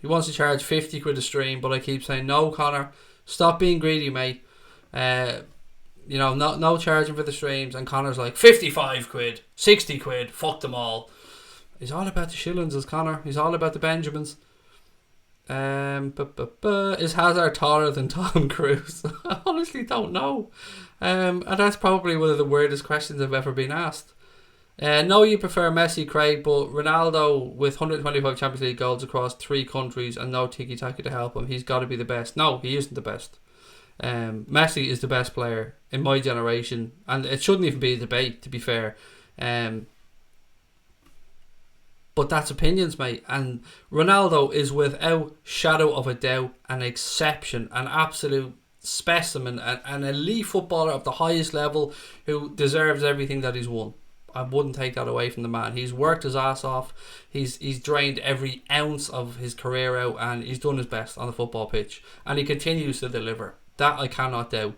He wants to charge 50 quid a stream, but I keep saying, no, Connor, stop being greedy, mate. No charging for the streams. And Connor's like, 55 quid, 60 quid, fuck them all. He's all about the shillings, is Connor. He's all about the Benjamins. Is Hazard taller than Tom Cruise? I honestly don't know. And that's probably one of the weirdest questions I've ever been asked. No, you prefer Messi, Craig, but Ronaldo with 125 Champions League goals across 3 countries and no tiki-taka to help him, he's got to be the best. No, he isn't the best. Messi is the best player in my generation, and it shouldn't even be a debate, to be fair. But that's opinions, mate. And Ronaldo is without shadow of a doubt an exception, an absolute specimen, an elite footballer of the highest level who deserves everything that he's won. I wouldn't take that away from the man. He's worked his ass off. He's drained every ounce of his career out, and he's done his best on the football pitch. And he continues to deliver. That I cannot doubt.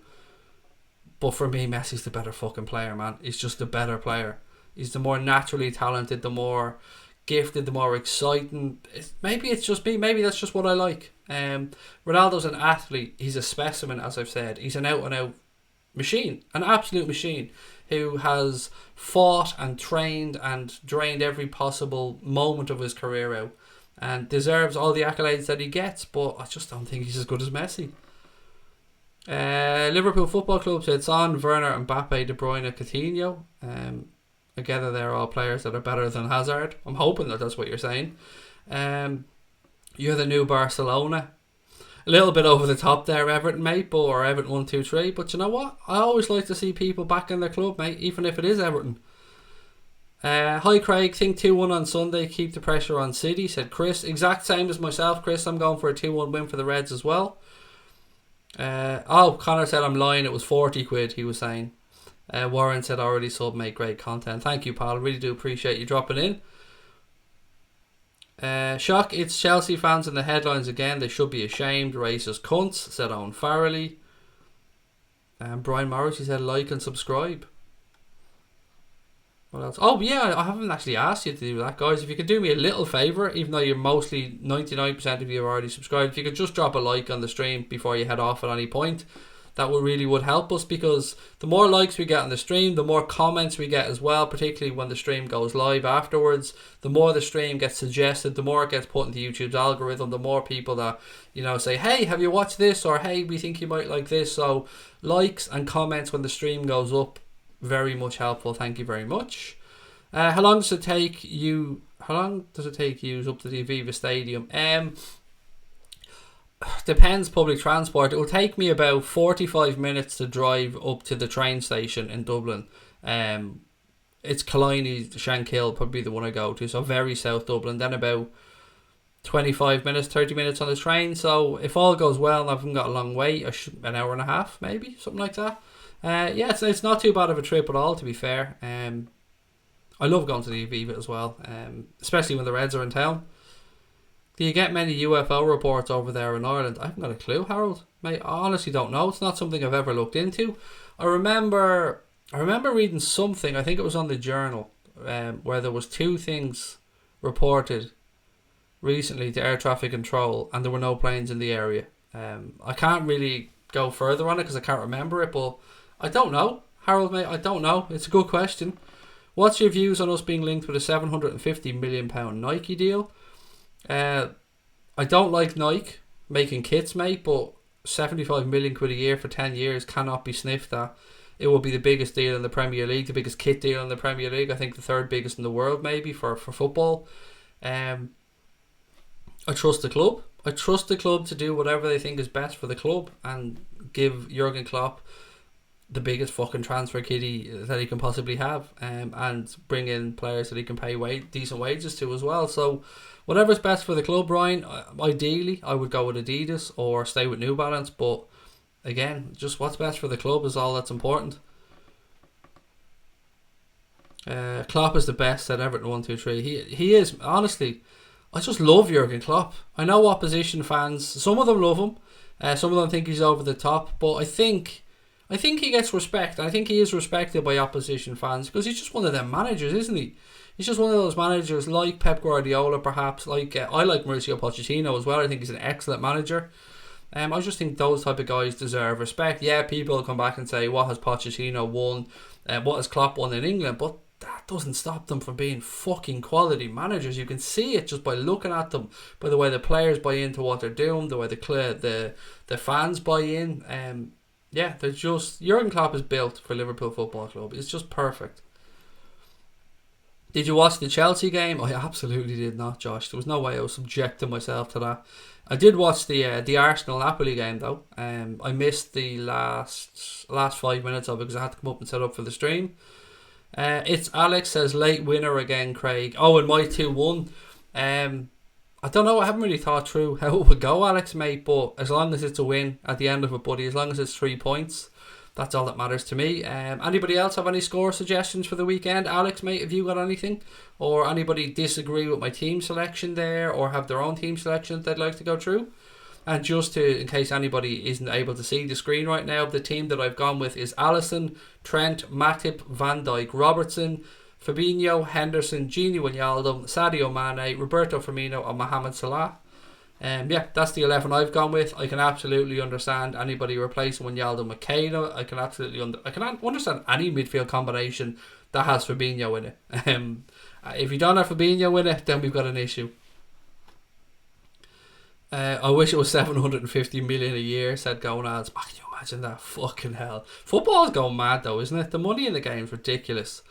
But for me, Messi's the better fucking player, man. He's just the better player. He's the more naturally talented, the more gifted, the more exciting. Maybe it's just me. Maybe that's just what I like. Ronaldo's an athlete. He's a specimen, as I've said. He's an out-and-out machine. An absolute machine who has fought and trained and drained every possible moment of his career out and deserves all the accolades that he gets, but I just don't think he's as good as Messi. Liverpool Football Club said Son, Werner, Mbappe, De Bruyne, Coutinho. Together they're all players that are better than Hazard. I'm hoping that that's what you're saying. You're the new Barcelona. A little bit over the top there, Everton, mate, or Everton 1-2-3. But you know what? I always like to see people back in their club, mate, even if it is Everton. Hi, Craig. Think 2-1 on Sunday. Keep the pressure on City, said Chris. Exact same as myself, Chris. I'm going for a 2-1 win for the Reds as well. Connor said I'm lying. It was 40 quid, he was saying. Warren said already sub, mate. Great content. Thank you, pal. Really do appreciate you dropping in. Shock, it's Chelsea fans in the headlines again. They should be ashamed. Racist cunts, said Owen Farrelly. Brian Morris, he said like and subscribe. What else? Oh yeah, I haven't actually asked you to do that, guys. If you could do me a little favour, even though you're mostly 99% of you are already subscribed, if you could just drop a like on the stream before you head off at any point, that would help us, because the more likes we get on the stream, the more comments we get as well, particularly when the stream goes live afterwards. The more the stream gets suggested, the more it gets put into YouTube's algorithm, the more people that, say, hey, have you watched this? Or hey, we think you might like this. So likes and comments when the stream goes up, very much helpful. Thank you very much. How long does it take you up to the Aviva Stadium? Depends public transport. It will take me about 45 minutes to drive up to the train station in Dublin. It's Killiney, Shankill, probably the one I go to, so very south Dublin. Then about 25 minutes, 30 minutes on the train. So if all goes well and I haven't got a long wait, an hour and a half maybe, something like that. It's not too bad of a trip at all, to be fair. I love going to the Aviva as well, especially when the Reds are in town. Do you get many UFO reports over there in Ireland? I haven't got a clue, Harold. Mate, I honestly don't know. It's not something I've ever looked into. I remember reading something, I think it was on the Journal, where there was 2 things reported recently to air traffic control, and there were no planes in the area. I can't really go further on it because I can't remember it, but I don't know, Harold, mate. I don't know. It's a good question. What's your views on us being linked with a £750 million Nike deal? I don't like Nike making kits, mate, but 75 million quid a year for 10 years cannot be sniffed at. It will be the biggest deal in the Premier League, the biggest kit deal in the Premier League. I think the 3rd biggest in the world, maybe, for football. I trust the club. I trust the club to do whatever they think is best for the club and give Jurgen Klopp the biggest fucking transfer kitty that he can possibly have, and bring in players that he can pay decent wages to as well. So whatever's best for the club, Ryan. Ideally I would go with Adidas or stay with New Balance, but again, just what's best for the club is all that's important. Klopp is the best, said Everton 123. He is, honestly. I just love Jurgen Klopp. I know opposition fans, some of them love him, some of them think he's over the top, but I think he gets respect. I think he is respected by opposition fans because he's just one of them managers, isn't he? He's just one of those managers like Pep Guardiola, perhaps. I like Mauricio Pochettino as well. I think he's an excellent manager. I just think those type of guys deserve respect. Yeah, people come back and say, what has Pochettino won? What has Klopp won in England? But that doesn't stop them from being fucking quality managers. You can see it just by looking at them, by the way the players buy into what they're doing, the way the fans buy in. They're just... Jurgen Klopp is built for Liverpool Football Club. It's just perfect. Did you watch the Chelsea game? I absolutely did not, Josh. There was no way I was subjecting myself to that. I did watch the Arsenal-Napoli game, though. I missed the last 5 minutes of it because I had to come up and set up for the stream. It's Alex says, late winner again, Craig. Oh, and my 2-1. I don't know, I haven't really thought through how it would go, Alex, mate, but as long as it's a win at the end of it, buddy, as long as it's 3 points, that's all that matters to me. Anybody else have any score suggestions for the weekend? Alex, mate, have you got anything? Or anybody disagree with my team selection there, or have their own team selection they'd like to go through? And just in case anybody isn't able to see the screen right now, the team that I've gone with is Alisson, Trent, Matip, Van Dijk, Robertson, Fabinho, Henderson, Gini Wijnaldum, Sadio Mane, Roberto Firmino and Mohamed Salah. That's the 11 I've gone with. I can absolutely understand anybody replacing Wijnaldum with Kane. I can understand any midfield combination that has Fabinho in it. If you don't have Fabinho in it, then we've got an issue. I wish it was 750 million a year, said Gonads. Can you imagine that? Fucking hell. Football's going mad though, isn't it? The money in the game's ridiculous.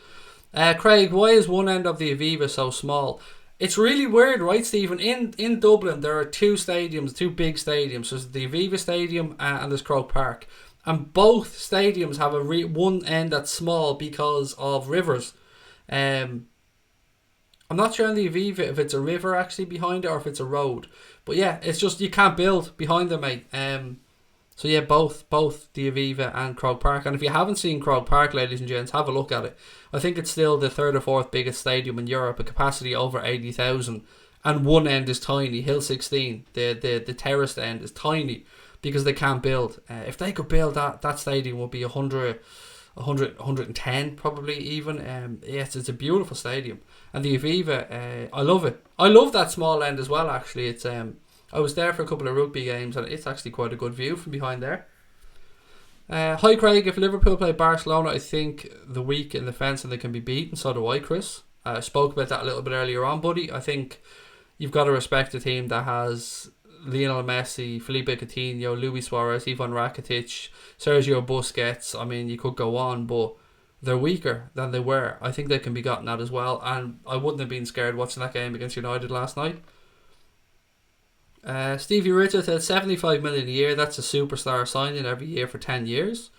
Craig, why is one end of the Aviva so small? It's really weird, right, Stephen? In Dublin, there are 2 big stadiums. There's the Aviva Stadium and there's Croke Park. And both stadiums have one end that's small because of rivers. I'm not sure on the Aviva if it's a river actually behind it or if it's a road. But yeah, it's just you can't build behind them, mate. So yeah, both the Aviva and Croke Park. And if you haven't seen Croke Park, ladies and gents, have a look at it. I think it's still the 3rd or 4th biggest stadium in Europe, a capacity over 80,000. And one end is tiny, Hill 16. The terraced end is tiny because they can't build. If they could build that stadium would be 100, 110 probably even. Yes, it's a beautiful stadium. And the Aviva, I love it. I love that small end as well, actually. It's I was there for a couple of rugby games and it's actually quite a good view from behind there. Hi Craig, if Liverpool play Barcelona, I think the weak in defence and they can be beaten. So do I, Chris. I spoke about that a little bit earlier on, buddy. I think you've got to respect a team that has Lionel Messi, Felipe Coutinho, Luis Suarez, Ivan Rakitic, Sergio Busquets. I mean, you could go on, but they're weaker than they were. I think they can be gotten at as well, and I wouldn't have been scared watching that game against United last night. Stevie Richards said 75 million a year. That's a superstar signing every year for 10 years,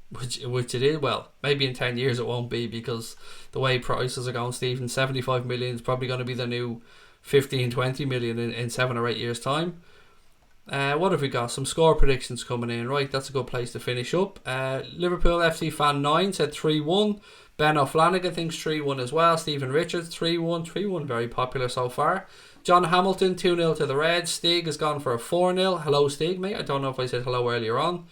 which it is. Well, maybe in 10 years it won't be, because the way prices are going, Stephen, 75 million is probably going to be the new 15, 20 million in 7 or 8 years time. What have we got? Some score predictions coming in. Right, that's a good place to finish up. Liverpool FC fan 9 said 3-1. Ben O'Flanagan thinks 3-1 as well. Stephen Richards 3-1. 3-1 very popular so far. John Hamilton 2-0 to the Reds. Stig has gone for a 4-0. Hello Stig, mate. I don't know if I said hello earlier on.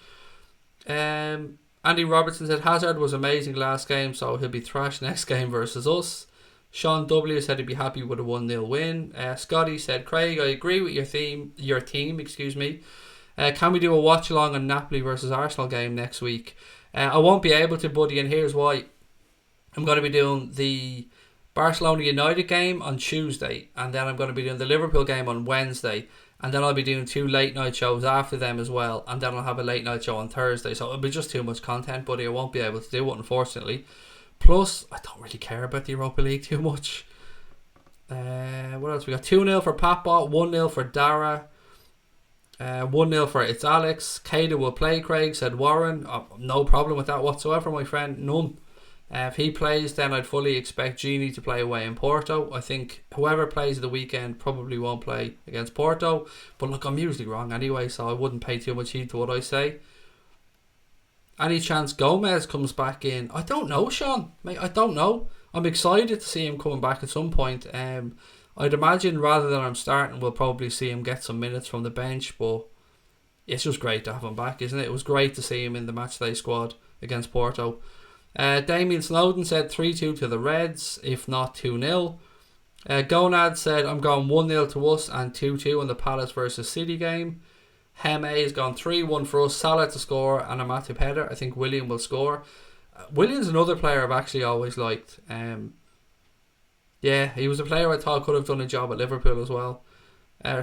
Andy Robertson said Hazard was amazing last game, so he'll be thrashed next game versus us. Sean W said he'd be happy with a 1-0 win. Scotty said, Craig, I agree with your team. Can we do a watch along on Napoli versus Arsenal game next week? I won't be able to, buddy, and here's why. I'm going to be doing the Barcelona United game on Tuesday, and then I'm going to be doing the Liverpool game on Wednesday, and then I'll be doing 2 late night shows after them as well, and then I'll have a late night show on Thursday, so it'll be just too much content, buddy. I won't be able to do it, unfortunately. Plus, I don't really care about the Europa League too much. What else? We got 2-0 for Patbot, 1-0 for Dara, 1-0 for It's Alex. Kada will play, Craig, said Warren. No problem with that whatsoever, my friend. None. If he plays, then I'd fully expect Gini to play away in Porto. I think whoever plays the weekend probably won't play against Porto. But look, I'm usually wrong anyway, so I wouldn't pay too much heed to what I say. Any chance Gomez comes back in? I don't know, Sean. Mate, I don't know. I'm excited to see him coming back at some point. I'd imagine rather than I'm starting, we'll probably see him get some minutes from the bench. But it's just great to have him back, isn't it? It was great to see him in the matchday squad against Porto. Damien Snowden said 3-2 to the Reds, if not 2-0. Gonad said, I'm going 1-0 to us and 2-2 in the Palace versus City game. Heme has gone 3-1 for us. Salah to score and a Matip header. I think William will score. William's another player I've actually always liked. Yeah, he was a player I thought could have done a job at Liverpool as well.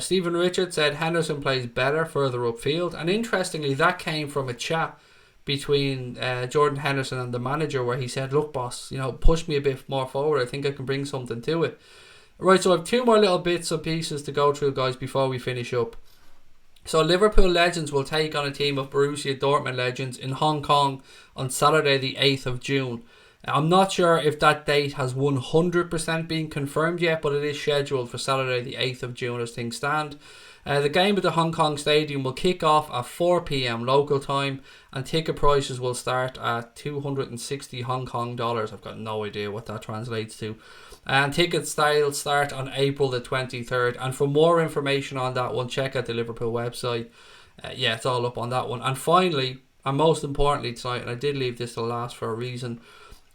Stephen Richards said Henderson plays better further upfield, and interestingly that came from a chat between Jordan Henderson and the manager, where he said, look boss, push me a bit more forward, I think I can bring something to it. Right, so I have 2 more little bits and pieces to go through, guys, before we finish up. So Liverpool legends will take on a team of Borussia Dortmund legends in Hong Kong on Saturday the 8th of June. I'm not sure if that date has 100% been confirmed yet, but it is scheduled for Saturday the 8th of June as things stand. The game at the Hong Kong Stadium will kick off at 4 p.m. local time, and ticket prices will start at 260 Hong Kong dollars. I've got no idea what that translates to. And ticket sales start on April the 23rd. And for more information on that one, check out the Liverpool website. Yeah, it's all up on that one. And finally, and most importantly tonight, and I did leave this to last for a reason,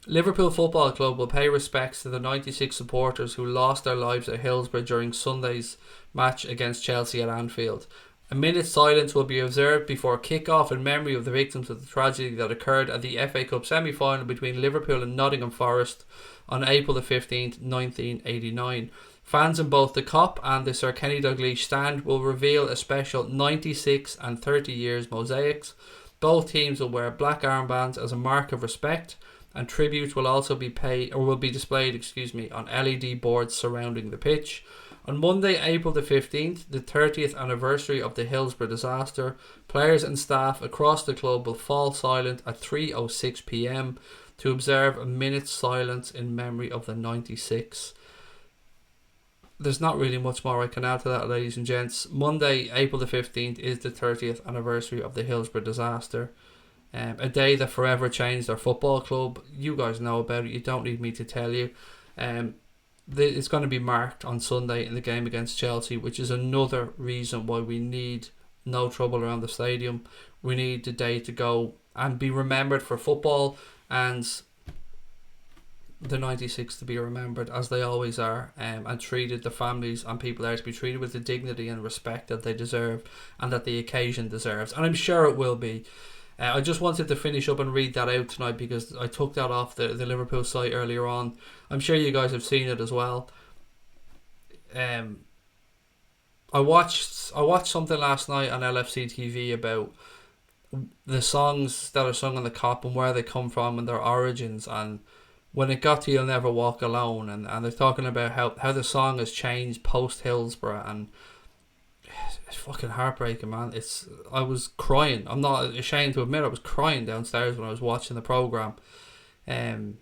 Liverpool Football Club will pay respects to the 96 supporters who lost their lives at Hillsborough during Sunday's match against Chelsea at Anfield. A minute's silence will be observed before kick-off in memory of the victims of the tragedy that occurred at the FA Cup semi-final between Liverpool and Nottingham Forest on April the 15th, 1989. Fans in both the Kop and the Sir Kenny Dalglish stand will reveal a special 96 and 30 years mosaics. Both teams will wear black armbands as a mark of respect, and tributes will also be displayed on LED boards surrounding the pitch. On Monday, April the 15th, the 30th anniversary of the Hillsborough disaster, players and staff across the club will fall silent at 3:06 p.m. to observe a minute's silence in memory of the 96. There's not really much more I can add to that, ladies and gents. Monday, April the 15th is the 30th anniversary of the Hillsborough disaster. A day that forever changed our football club. You guys know about it. You don't need me to tell you. It's going to be marked on Sunday in the game against Chelsea, which is another reason why we need no trouble around the stadium. We need the day to go and be remembered for football, and the 96 to be remembered as they always are, and treated, the families and people there, to be treated with the dignity and respect that they deserve and that the occasion deserves. And I'm sure it will be. I just wanted to finish up and read that out tonight because I took that off the Liverpool site earlier on. I'm sure you guys have seen it as well. I watched something last night on LFC TV about the songs that are sung on the Cop and where they come from and their origins, and when it got to You'll Never Walk Alone, and they're talking about how the song has changed post Hillsborough, and it's fucking heartbreaking, man. I was crying. I'm not ashamed to admit I was crying downstairs when I was watching the programme. Yeah,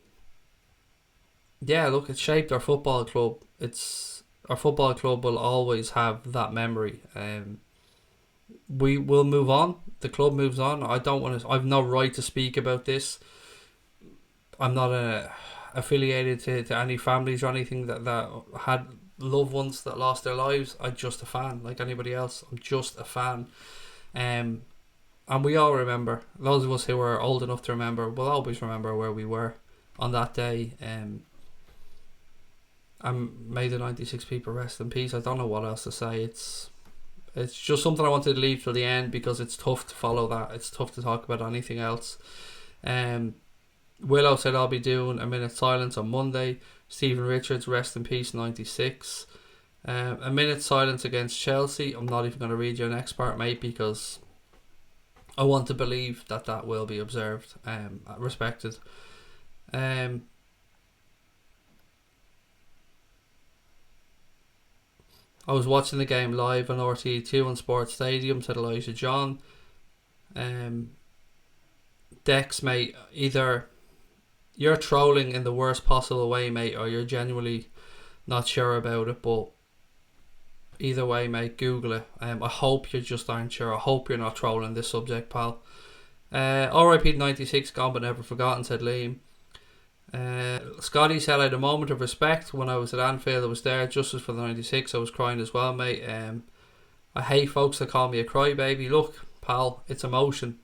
look, it shaped our football club. Our football club will always have that memory. We will move on. The club moves on. I've no right to speak about this. I'm not affiliated to any families or anything that had loved ones that lost their lives. I'm just a fan, like anybody else. I'm just a fan. And we all remember, those of us who are old enough to remember, will always remember where we were on that day. And may the 96 people rest in peace. I don't know what else to say. It's just something I wanted to leave till the end because it's tough to follow that. It's tough to talk about anything else. Willow said I'll be doing a minute's silence on Monday. Stephen Richards, rest in peace, 96. A minute's silence against Chelsea. I'm not even going to read your next part, mate, because I want to believe that will be observed, respected. I was watching the game live on RTE2 on Sports Stadium, said Elijah John. Dex, mate, either you're trolling in the worst possible way, mate, or you're genuinely not sure about it, but either way, mate, Google it. I hope you just aren't sure. I hope you're not trolling this subject, pal. RIP 96, gone but never forgotten, said Liam. Scotty said I had a moment of respect when I was at Anfield. I was there, justice for the 96. I was crying as well, mate. I hate folks that call me a crybaby. Look, pal, it's emotion.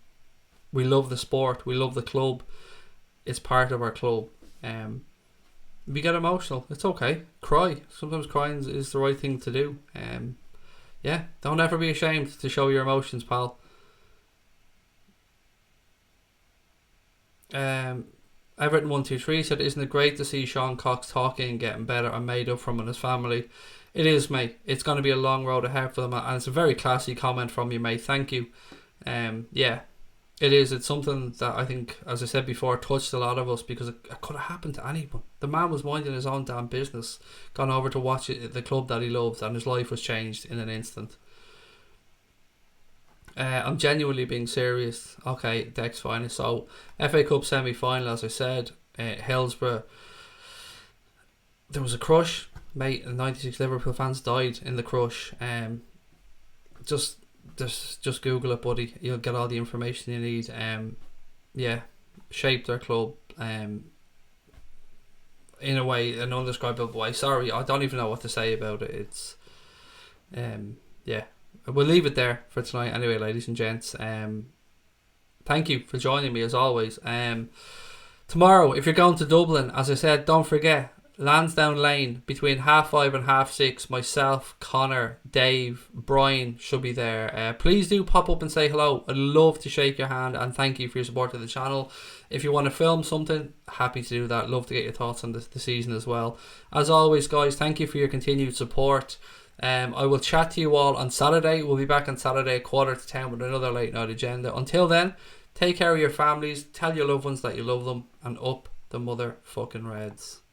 We love the sport. We love the club. It's part of our club. We get emotional. It's okay. Cry. Sometimes crying is the right thing to do. Yeah, don't ever be ashamed to show your emotions, pal. Everton 123 said, isn't it great to see Sean Cox talking and getting better and made up from his family? It is, mate. It's going to be a long road ahead for them, and it's a very classy comment from you, mate. Thank you. Yeah, it is. It's something that I think, as I said before, touched a lot of us because it could have happened to anyone. The man was minding his own damn business, gone over to watch the club that he loved, and his life was changed in an instant. I'm genuinely being serious. Okay, Dex, fine. So, FA Cup semi-final, as I said, Hillsborough. There was a crush, mate, and 96 Liverpool fans died in the crush. Just Google it, buddy. You'll get all the information you need. Yeah, shaped their club. In a way, an undescribable way. Sorry, I don't even know what to say about it. It's, yeah. We'll leave it there for tonight anyway, ladies and gents. Thank you for joining me as always. Tomorrow, if you're going to Dublin, as I said, don't forget Lansdowne Lane between 5:30 and 6:30. Myself, Connor, Dave, Brian should be there. Please do pop up and say hello. I'd love to shake your hand and thank you for your support of the channel. If you want to film something, happy to do that. Love to get your thoughts on the season as well. As always, guys, thank you for your continued support. I will chat to you all on Saturday. We'll be back on Saturday 9:45 with another late night agenda. Until then, take care of your families, tell your loved ones that you love them, and up the motherfucking Reds.